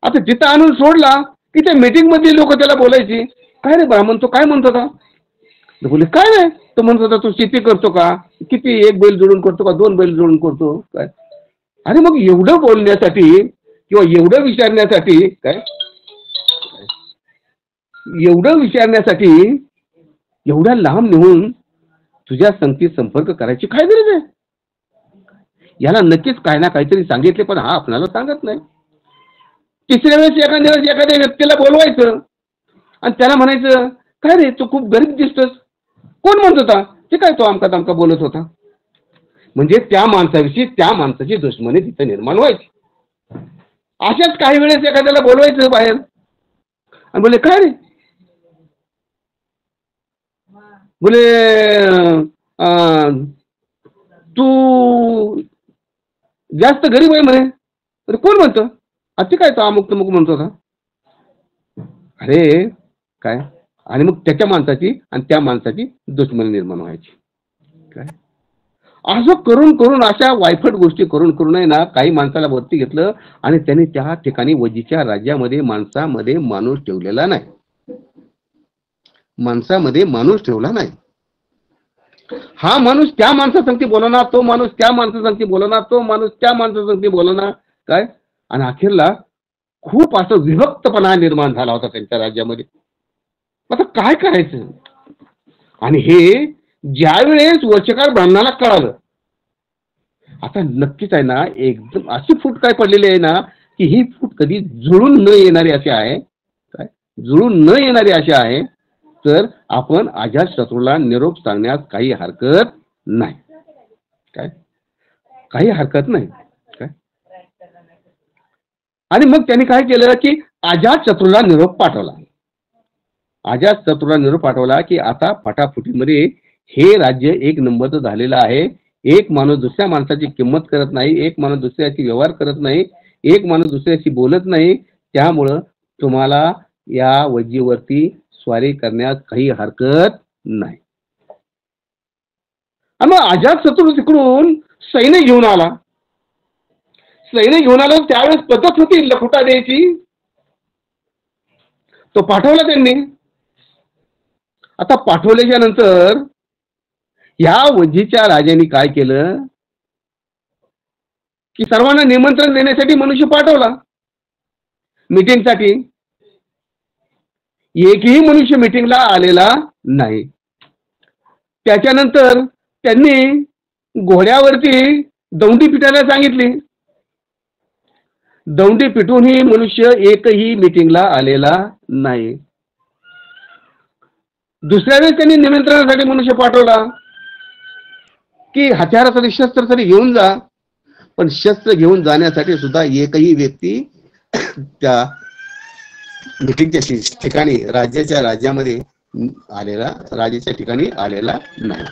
आता तिथं आणून सोडला की त्या मीटिंग मधली लोक त्याला बोलायची, काय रे ब्राह्मण तो काय म्हणतो का? तर बोले काय नाही. तो म्हणत होता तू शेती करतो का, किती 1 बैल जोडून करतो का 2 बैल जोडून करतो? काय अरे मग एवढं बोलण्यासाठी किंवा एवढं विचारण्यासाठी एवढ्या लांब नेऊन तुझ्या संगती संपर्क करायची काय गरज आहे? याला नक्कीच काय ना काहीतरी सांगितले, पण हा आपल्याला सांगत नाही. तिसऱ्या वेळेस एखाद्या व्यक्तीला बोलवायचं आणि त्याला म्हणायचं, काय रे तू खूप गरीब दिसतोस. कोण म्हणत होता? ते काय तो आमका तमका बोलत होता. म्हणजे त्या माणसाविषयी त्या माणसाची दुश्मनी तिथे निर्माण व्हायची. अशाच काही वेळेस एखाद्याला बोलवायचं बाहेर आणि बोले, काय रे बोले तू जास्त गरीब आहे म्हणे. अरे कोण म्हणतं? ते काय तो अमुक तमुक म्हणतो होता. अरे काय, आणि मग त्याच्या माणसाची आणि त्या माणसाची दुश्मनी निर्माण व्हायची. काय असं करून करून अशा वायफट गोष्टी करून करून आहे ना, काही माणसाला वरती घेतलं आणि त्यांनी त्या ठिकाणी वजीच्या राज्यामध्ये माणसामध्ये माणूस ठेवलेला नाही. माणसामध्ये माणूस ठेवला नाही. हा माणूस त्या माणसासंगती बोलणार, तो माणूस त्या माणसासंगती बोलणार, तो माणूस त्या माणसासंगती बोलणार. काय आणि अखेरला खूप असं विभक्तपणा निर्माण झाला होता त्यांच्या राज्यामध्ये. आता काय करायचं? आणि हे ज्यावेळेस वर्षकार ब्राह्मणाला कळालं, आता नक्कीच आहे ना एकदम अशी फूट काय पडलेली आहे ना की ही फूट कधी जुळून न येणारी अशी आहे. काय जुळून न येणारी अशी आहे. तर आपण अजातशत्रूला निरोप सांगण्यास काही हरकत नाही. काय काही हरकत नाही. काय आणि मग त्यांनी काय केलं की अजातशत्रूला निरोप पाठवला. अजातशत्रूला निरोप पाठवला की आता फटाफुटीमध्ये हे राज्य 1 नंबरचं झालेलं आहे. एक माणूस दुसऱ्या माणसाची किंमत करत नाही, एक माणूस दुसऱ्याची व्यवहार करत नाही, एक माणूस दुसऱ्याशी बोलत नाही. त्यामुळं तुम्हाला या वजीवरती स्वारी करण्यास काही हरकत नाही. आणि मग अजातशत्रू तिकडून सैन्य घेऊन आला. सैन्य घेऊन आला त्यावेळेस पद्धत होती लखुटा द्यायची, तो पाठवला त्यांनी. आता पाठवल्याच्या नंतर या वज्जीच्या राजाने काय केलं की सर्वांना निमंत्रण देण्यासाठी मनुष्य पाठवला मीटिंगसाठी. एकही मनुष्य मीटिंगला आलेला नाही. त्याच्यानंतर त्यांनी घोड्यावरती दौंडी पिटायला सांगितली. दौंडी पिटूनही मनुष्य एकही मीटिंगला आलेला नाही. दुसऱ्या वेळेस त्यांनी निमंत्रणासाठी मनुष्य पाठवला की हत्यारासाठी शस्त्र तरी घेऊन जा, पण शस्त्र घेऊन जाण्यासाठी सुद्धा एकही व्यक्ती त्या मीटिंगच्या ठिकाणी राज्यामध्ये राज्याच्या ठिकाणी आलेला नाही.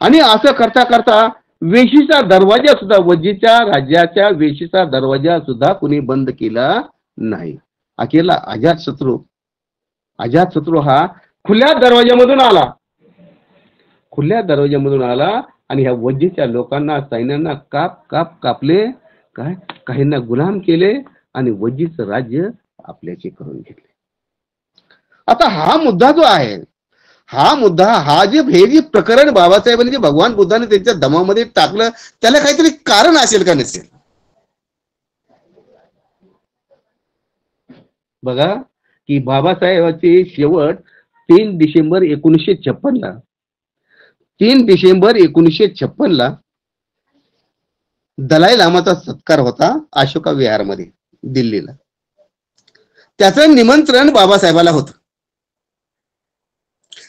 आणि असं करता करता वेशीचा दरवाजा सुद्धा, वज्जीच्या राज्याच्या वेशीचा दरवाजा सुद्धा कुणी बंद केला नाही. अखेरला अजातशत्रू हा खुल्या दरवाजामधून आला आणि ह्या वज्जीच्या लोकांना, सैन्यांना कापले, काय काहींना गुलाम केले आणि वज्जीचं राज्य आपल्याचे करून घेतले. आता हा मुद्दा जो आहे, हे जे प्रकरण बाबासाहेबांनी जे भगवान बुद्धाने त्यांच्या दमामध्ये टाकलं, त्याला काहीतरी कारण असेल का नसेल? बघा की बाबासाहेबांचे शेवट 3 डिसेंबर 1956 ला दलाई लामाचा सत्कार होता अशोका विहारमध्ये दिल्लीला. त्याचं निमंत्रण बाबासाहेबाला होतं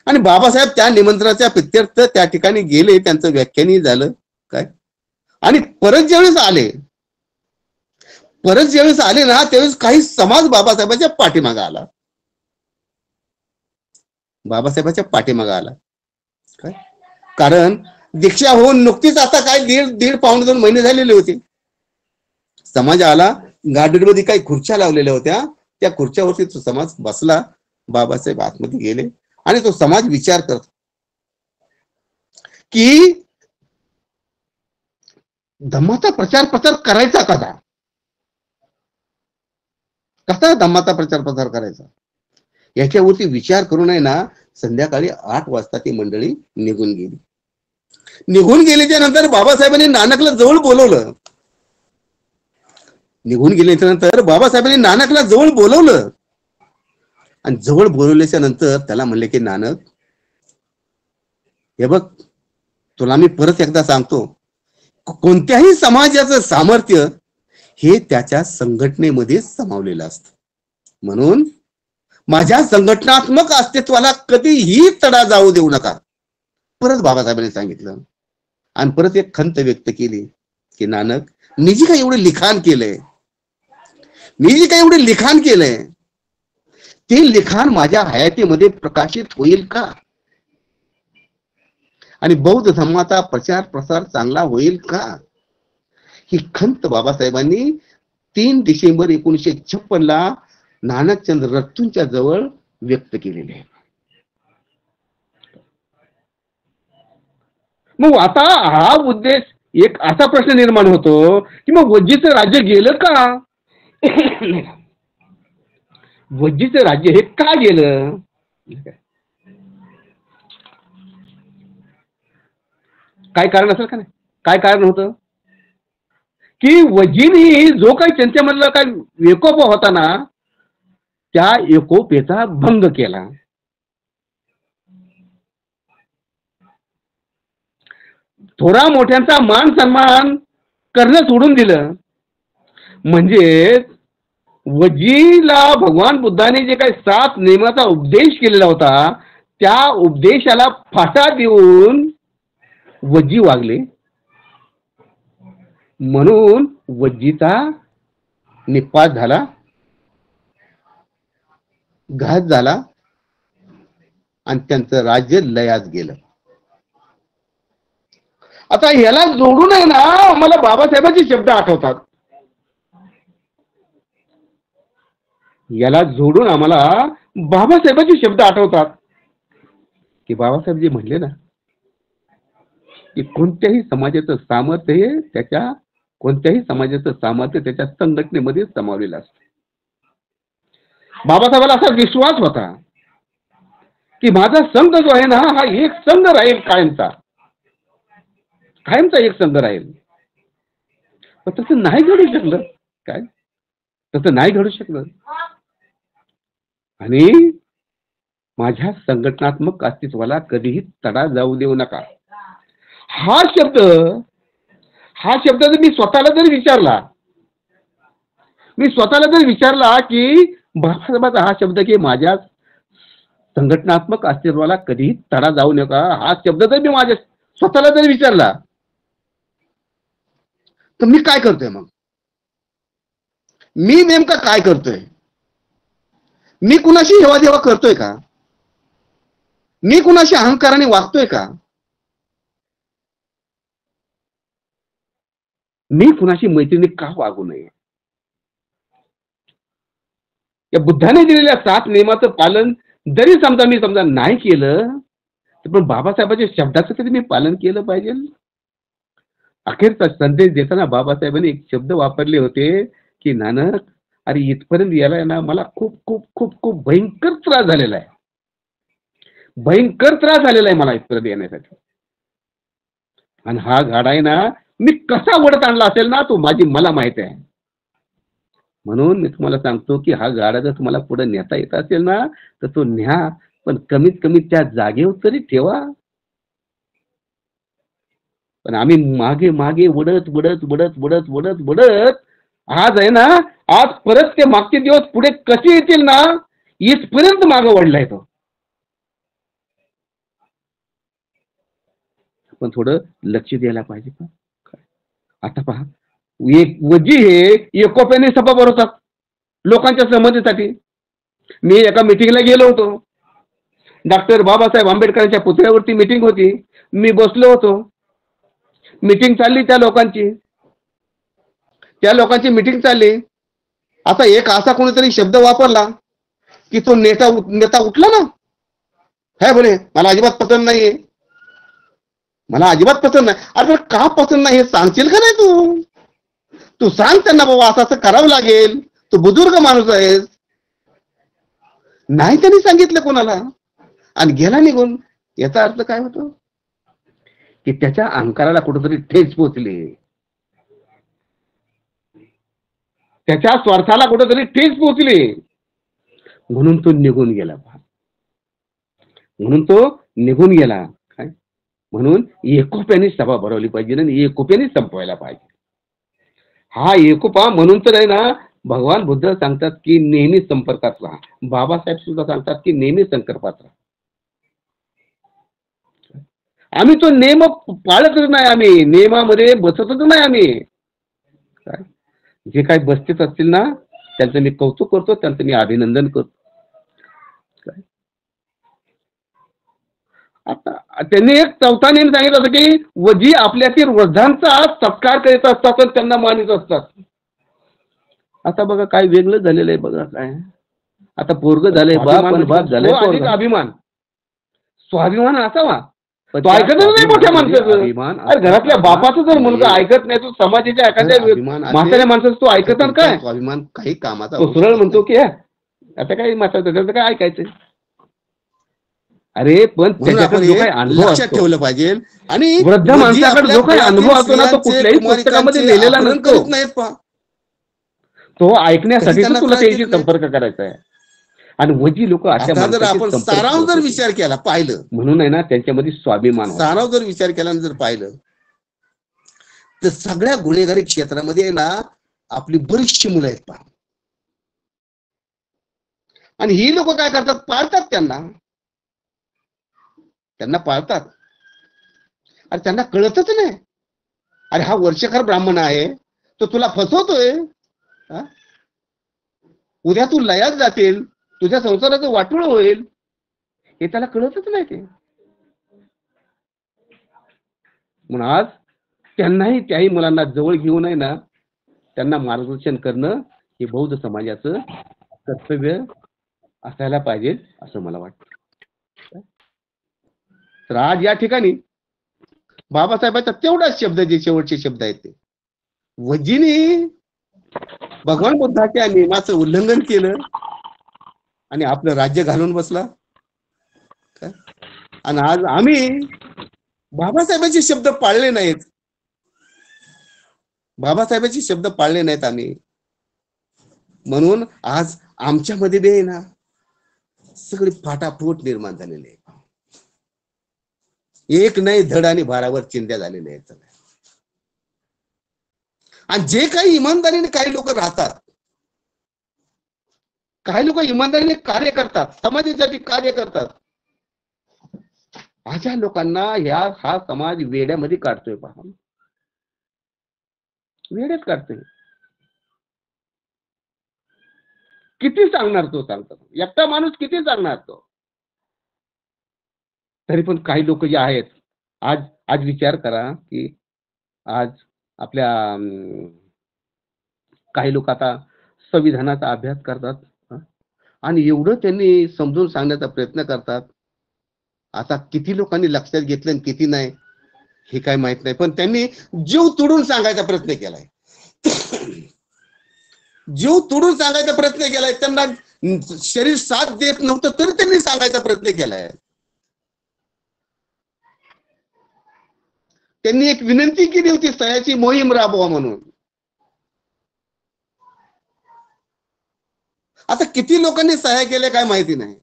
आणि बाबासाहेब त्या निमंत्रणाच्या प्रित्यर्थ त्या ठिकाणी गेले. त्यांचं व्याख्यानही झालं काय. आणि परत ज्यावेळेस आले ना, त्यावेळेस काही समाज बाबासाहेबांच्या पाठीमागे आला काय. कारण दीक्षा होऊन नुकतीच आता काय दीड पाऊण 2 महिने झालेले होते. समाज आला, गार्डनमध्ये काही खुर्च्या लावलेल्या होत्या, त्या खुर्च्यावरती तो समाज बसला. बाबासाहेब आतमध्ये गेले आणि तो समाज विचार करतो की धम्माचा प्रचार करायचा कसा धम्माचा प्रचार करायचा याच्यावरती विचार करून आहे ना, संध्याकाळी 8 वाजता ती मंडळी निघून गेल्याच्या नंतर बाबासाहेबांनी नानकला जवळ बोलवलं. आणि जवळ बोलवल्याच्या नंतर त्याला म्हणले की नानक, हे बघ, तुला मी परत एकदा सांगतो, कोणत्याही समाजाचं सामर्थ्य हे त्याच्या संघटनेमध्ये सामावलेलं असतं. म्हणून माझ्या संघटनात्मक अस्तित्वाला कधीही तडा जाऊ देऊ नका, परत बाबासाहेबांनी सांगितलं. आणि परत एक खंत व्यक्त केली की नानक, मी जी काही एवढं लिखाण केलंय ते लिखाण माझ्या हयातीमध्ये प्रकाशित होईल का, आणि बौद्ध धर्माचा प्रचार प्रसार चांगला होईल का, ही खंत बाबासाहेबांनी 3 डिसेंबर 1956 ला नानकचंद रत्तूंच्या जवळ व्यक्त केलेली आहे. मग आता हा उद्देश, एक असा प्रश्न निर्माण होतो की मग वज्जीचं राज्य गेलं का? वज्जीचं राज्य हे का गेलं? काय कारण असेल का नाही? काय कारण होतं की वज्जीने जो काही त्यांच्यामधला काही एकोपा होता ना, त्या एकोपेचा भंग केला. थोडा मोठ्यांचा मान सन्मान करणं सोडून दिलं. म्हणजे वज्जीला भगवान बुद्धाने जे काही 7 नियमाचा उपदेश केलेला होता, त्या उपदेशाला फाटा देऊन वज्जी वागले. म्हणून वज्जीचा निपात झाला, घात झाला आणि त्यांचं राज्य लयास गेलं. आता याला जोडून आहे ना, मला बाबासाहेबांचे शब्द आठवतात. याला जोडून आम्हाला बाबासाहेबांचे शब्द आठवतात की बाबासाहेब जे म्हणले ना, की कोणत्याही समाजाचं सामर्थ्य हे त्याच्या संघटनेमध्ये समावलेलं असतं. बाबासाहेबांना असा विश्वास होता की माझा संघ जो आहे ना हा एक संघ राहील, कायमचा एक संघ राहील. पण तसं नाही घडू शकलं. तसं नाही घडू शकलं. आणि माझ्या संघटनात्मक अस्तित्वाला कधीही तडा जाऊ देऊ नका. हा शब्द जर मी स्वतःला जर विचारला की बाबासाहेबांचा हा शब्द की माझ्या संघटनात्मक अस्तित्वाला कधीही तडा जाऊ नका, हा शब्द जर मी माझ्या स्वतःला जर विचारला तर मी काय करतोय? मग मी नेमका काय करतोय? मी कुणाशी हेवादेवा करतोय का? मी कुणाशी अहंकाराने वागतोय का? मी कुणाशी मैत्रिणी का वागू नये? या बुद्धाने दिलेल्या 7 नियमाचं पालन जरी समजा नाही केलं तर पण बाबासाहेबांच्या शब्दाचं तरी मी पालन केलं पाहिजे. अखेरचा संदेश देताना बाबासाहेबांनी एक शब्द वापरले होते की नानक, अरे इथपर्यंत यायला ना मला खूप खूप खूप खूप भयंकर त्रास झालेला आहे. मला इथपर्यंत येण्यासाठी. आणि हा गाडा आहे ना मी कसा ओढत आणला असेल ना तो मला माहित आहे. म्हणून मी तुम्हाला सांगतो की हा गाडा जर तुम्हाला पुढे नेता येत असेल ना तर तो न्या, पण कमीत कमी त्या जागेवर तरी ठेवा. पण आम्ही मागे मागे वडत आज आहे ना, आज परत ते मागचे दिवस पुढे कसे येतील ना इथपर्यंत मागे वळलाय तो. पण थोडं लक्ष द्यायला पाहिजे का? आता पहा, वजी हे एकोप्याने सभा भरवतात लोकांच्या सहमतीसाठी. मी एका मिटिंगला गेलो होतो. डॉक्टर बाबासाहेब आंबेडकरांच्या पुतळ्यावरती मिटिंग होती. मी बसलो होतो. मिटिंग चालली त्या लोकांची मिटिंग चालली. आता एक असा कोणीतरी शब्द वापरला की तो नेता उठला ना, है बोले मला अजिबात पसंत नाहीये, अरे का पसंत नाही हे सांगशील का नाही? तू सांग त्यांना बाबा असं करावं लागेल, तू बुजुर्ग माणूस आहेस. नाही त्यांनी सांगितलं कोणाला आणि गेला निघून. याचा अर्थ काय होतो की त्याच्या अहंकाराला कुठेतरी ठेच पोचली, त्याच्या स्वार्थाला कुठेतरी ठेच पोचली. म्हणून तो निघून गेला. म्हणून एकोप्याने सभा भरवली पाहिजे आणि एकोप्याने संपवायला पाहिजे. हा एकोपा म्हणून तर आहे ना, भगवान बुद्ध सांगतात की नेहमी संपर्कात राहा. बाबासाहेब सुद्धा सांगतात की नेहमी संपर्कात राहा. आम्ही तो नियम पाळतच नाही, आम्ही नियमामध्ये बसतच नाही. आम्ही जे काही बसतेच असतील ना त्यांचं मी कौतुक करतो, त्यांचं मी अभिनंदन करतो. आता त्यांनी एक 4था नियम सांगितलं होतं की वजी आपल्यातील वृद्धांचा सत्कार करीत असतात, त्यांना मानित असतात. आता बघा काय वेगळं झालेलं आहे. बघा काय आता पोरग झालंय बाप झालंय. स्वाभिमान असावा, तो ऐकतच नाही मोठ्या माणसाचं. घरातल्या बापाचं जर मुलगा ऐकत नाही, तो समाजाच्या एखाद्या म्हाताऱ्या माणसाचं तो ऐकतात काय? स्वाभिमान काही कामाचा. तो सरळ म्हणतो की आता काही म्हातारं त्याचं काय ऐकायचं. अरे पण त्याच्याकडे जो काही अनुभव लक्षात ठेवलं पाहिजे. आणि वृद्ध माणसाकडे जो काही अनुभव असतो ना तो कुठल्याही पुस्तकामध्ये लिहिलेला नसतो. तो ऐकण्यासाठी तुला त्याशी संपर्क करायचा आहे. आणि वजी लोक अशा जर आपण सारांश जर विचार केला पाहिलं, म्हणून आहे ना त्यांच्यामध्ये स्वाभिमान. सारांश जर विचार केला जर पाहिलं तर सगळ्या गुन्हेगारी क्षेत्रामध्ये आहे ना आपली बरीचशी मुलं आहेत पहा. आणि ही लोक काय करतात, पाळतात त्यांना पाळतात. अरे त्यांना कळतच नाही, अरे हा वर्षकार ब्राह्मण आहे, तो तुला फसवतोय. उद्या तू लयात जातील, तुझ्या संसाराचं वाटोळ होईल, हे त्याला कळतच नाही. ते म्हणून आज त्यांनाही त्याही मुलांना जवळ घेऊन आहे ना त्यांना मार्गदर्शन करणं हे बौद्ध समाजाचं कर्तव्य असायला पाहिजे असं मला वाटतं. तर आज या ठिकाणी बाबासाहेबांचा तेवढाच शब्द, जे शेवटचे शब्द आहेत ते. वजीने भगवान बुद्धाच्या नियमाचं उल्लंघन केलं आणि आपलं राज्य घालून बसला. आणि आज आम्ही बाबासाहेबांचे शब्द पाळले नाहीत. बाबासाहेबांचे शब्द पाळले नाहीत आम्ही, म्हणून आज आमच्यामध्ये बी ना सगळी फाटाफूट निर्माण झालेली आहे. एक नाही धड आणि भारावर चिंध्या झालेल्या आहेत. आणि जे काही इमानदारीने काही लोक राहतात, काही लोक इमानदारीने कार्य करतात, समाजासाठी कार्य करतात, अशा लोकांना हा समाज वेड्यामध्ये काढतोय. पहा, वेड्यात काढतोय. किती सांगणार तो, सांगतो एकटा माणूस किती सांगणार तो. तरी पण काही लोक जे आहेत, आज आज विचार करा की आज आपल्या काही लोक आता संविधानाचा अभ्यास करतात आणि एवढं त्यांनी समजून सांगण्याचा प्रयत्न करतात. आता किती लोकांनी लक्षात घेतलं आणि किती नाही हे काय माहित नाही, पण त्यांनी जीव तोडून सांगायचा प्रयत्न केलाय. जीव तोडून सांगायचा प्रयत्न केलाय. त्यांना शरीर साथ देत नव्हतं तरी त्यांनी सांगायचा प्रयत्न केलाय. त्यांनी एक विनंती केली होती, सह्याची मोहीम राबवा म्हणून. आता किती लोकांनी सह्या केल्या काय माहिती नाही,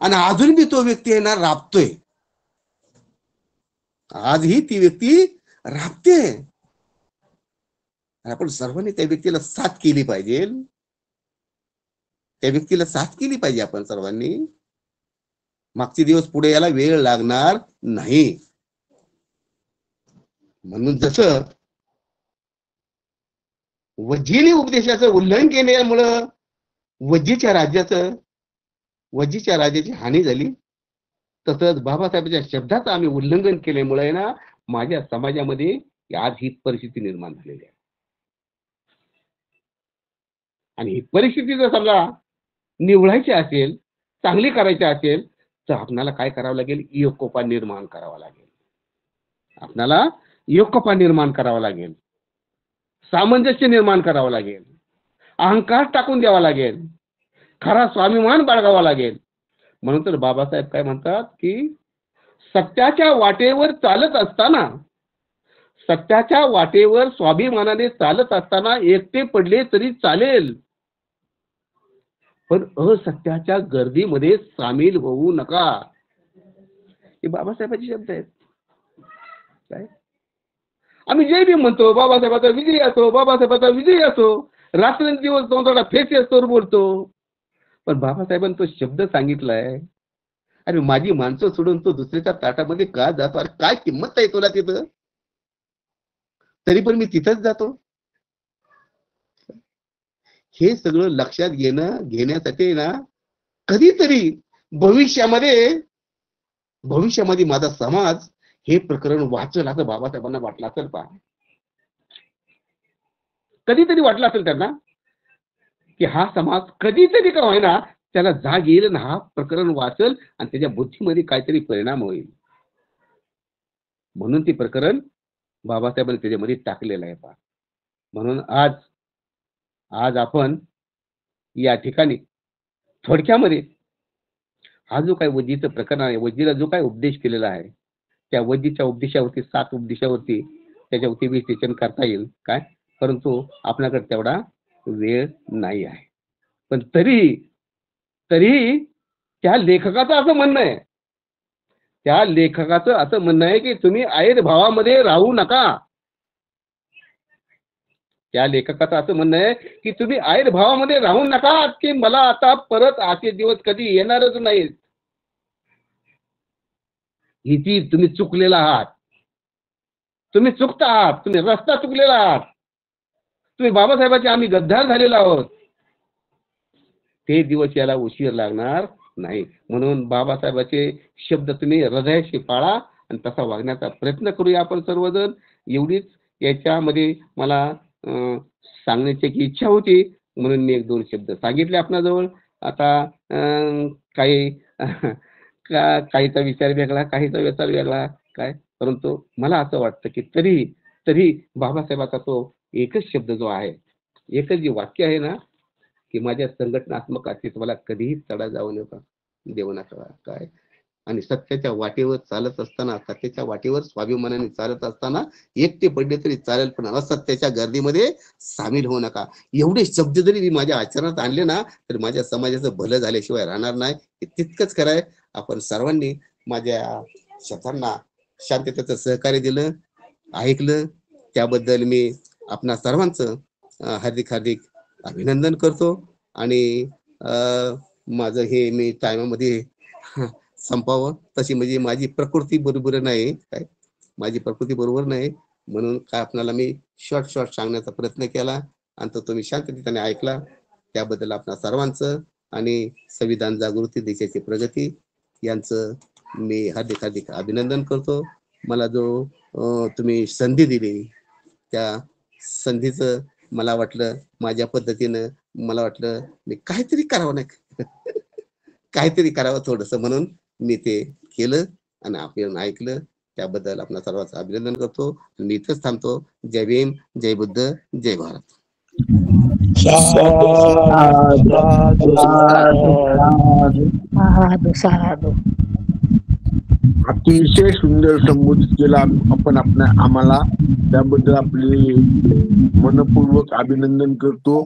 आणि अजून बी तो व्यक्ती आहे ना राबतोय. आजही ती व्यक्ती राबते. आपण सर्वांनी त्या व्यक्तीला साथ केली पाहिजे. त्या व्यक्तीला साथ केली पाहिजे आपण सर्वांनी. मागचे दिवस पुढे याला वेळ लागणार नाही. म्हणून जसं वजीने उपदेशाचं उल्लंघन केल्यामुळं वजीच्या राज्याची हानी झाली, तसंच बाबासाहेबांच्या शब्दाचं आम्ही उल्लंघन केल्यामुळे ना माझ्या समाजामध्ये आज ही परिस्थिती निर्माण झालेली आहे. आणि ही परिस्थिती जर समजा निवडायची असेल, चांगली करायची असेल, तर आपल्याला काय करावं लागेल? एकोपा निर्माण करावा लागेल. आपल्याला एकोपा निर्माण करावा लागेल, सामंजस्य निर्माण करावं लागेल, अहंकार टाकून द्यावा लागेल, खरा स्वाभिमान बाळगावा लागेल. म्हणून तर बाबासाहेब काय म्हणतात की सत्याच्या वाटेवर चालत असताना, सत्याच्या वाटेवर स्वाभिमानाने चालत असताना एकटे पडले तरी चालेल, पण असत्याच्या गर्दीमध्ये सामील होऊ नका. हे बाबासाहेबांचे शब्द आहेत. काय आम्ही जे बी म्हणतो, बाबासाहेबांचा विजय असो, बाबासाहेबांचा विजय असो, रात्रंदिवस तोंडाला फेस असतो बोलतो, पण बाबासाहेबांनी तो शब्द सांगितलाय, अरे माझी माणसं सोडून तो दुसऱ्याच्या ताटामध्ये का जातो? अरे काय किंमत आहे तुला तिथं? तरी पण मी तिथंच जातो. हे सगळं लक्षात घेण्यासाठी ना कधीतरी भविष्यामध्ये माझा समाज हे प्रकरण वाचल असं बाबासाहेबांना वाटलं असेल. पहा, कधीतरी वाटलं असेल त्यांना की हा समाज कधीतरी का होईना त्याला जाग येईल ना, हा प्रकरण वाचल आणि त्याच्या बुद्धीमध्ये काहीतरी परिणाम होईल. म्हणून ते प्रकरण बाबासाहेबांनी त्याच्यामध्ये टाकलेलं आहे. पहा, म्हणून आज आपण या ठिकाणी थोडक्यामध्ये हा जो काही वजीचं प्रकरण आहे, वजीला जो काही उपदेश केलेला आहे, त्या वजीच्या उपदेशावरती 7 उपदेशावरती त्याच्यावरती विश्लेषण करता येईल काय, परंतु आपल्याकडे तेवढा वेळ नाही आहे. पण तरी त्या लेखकाचं असं म्हणणं आहे, की तुम्ही ऐर भावामध्ये राहू नका. त्या लेखकाचं असं म्हणणं आहे की तुम्ही ऐर भावामध्ये राहू नका, की मला आता परत असे दिवस कधी येणारच नाहीत. ही तुम्ही चुकलेला आहात, तुम्ही चुकता आहात, तुम्ही रस्ता चुकलेला आहात, तुम्ही बाबासाहेबांचे आम्ही गद्दार झालेलो आहोत. ते दिवस याला उशीर लागणार नाही. म्हणून बाबासाहेबांचे शब्द तुम्ही हृदयाशी पाळा आणि तसा वागण्याचा प्रयत्न करूया आपण सर्वजण. एवढीच याच्यामध्ये मला सांगण्याची एक इच्छा होती, म्हणून मी 1-2 शब्द सांगितले आपणाजवळ. आता काही काहीचा विचार वेगळा, काहीचा विचार वेगळा. काय, परंतु मला असं वाटतं की तरी तरी बाबासाहेबाचा तो एकच शब्द जो आहे, एकच जे वाक्य आहे ना, की माझ्या संघटनात्मक अस्तित्वाला कधीही तडा जाऊ नका देऊ नका. काय, आणि सत्याच्या वाटेवर चालत असताना, सत्याच्या वाटेवर स्वाभिमानाने चालत असताना एकटे पडले तरी चालेल, पण असत्याच्या गर्दीमध्ये सामील होऊ नका. एवढे शब्द जरी मी माझ्या आचरणात आणले ना, तर माझ्या समाजाचं भलं झाल्याशिवाय राहणार नाही. हे तितकंच खरं आहे. आपण सर्वांनी माझ्या शब्दांना शांततेचं सहकार्य दिलं, ऐकलं, त्याबद्दल मी आपणा सर्वांचं हार्दिक हार्दिक अभिनंदन करतो. आणि माझं हे मी टायमामध्ये संपावं, तशी म्हणजे माझी प्रकृती बरोबर नाही, काय, माझी प्रकृती बरोबर नाही, म्हणून काय आपल्याला मी शॉर्ट सांगण्याचा प्रयत्न केला आणि तो तुम्ही शांततेने ऐकला. त्याबद्दल आपणा सर्वांचं आणि संविधान जागृती देशाची प्रगती यांचं मी हार्दिक हार्दिक अभिनंदन करतो. मला जो तुम्ही संधी दिली, त्या संधीचं मला वाटलं माझ्या पद्धतीनं, मला वाटलं मी काहीतरी करावं, नाही काहीतरी करावं थोडस, म्हणून मी ते केलं आणि आपण ऐकलं. त्याबद्दल आपल्या सर्वांचं अभिनंदन करतो. मी इथंच थांबतो. जय भीम, जय बुद्ध, जय भारत. अतिशय सुंदर संबोधित केला आपण आम्हाला, त्याबद्दल आपले मनपूर्वक अभिनंदन करतो.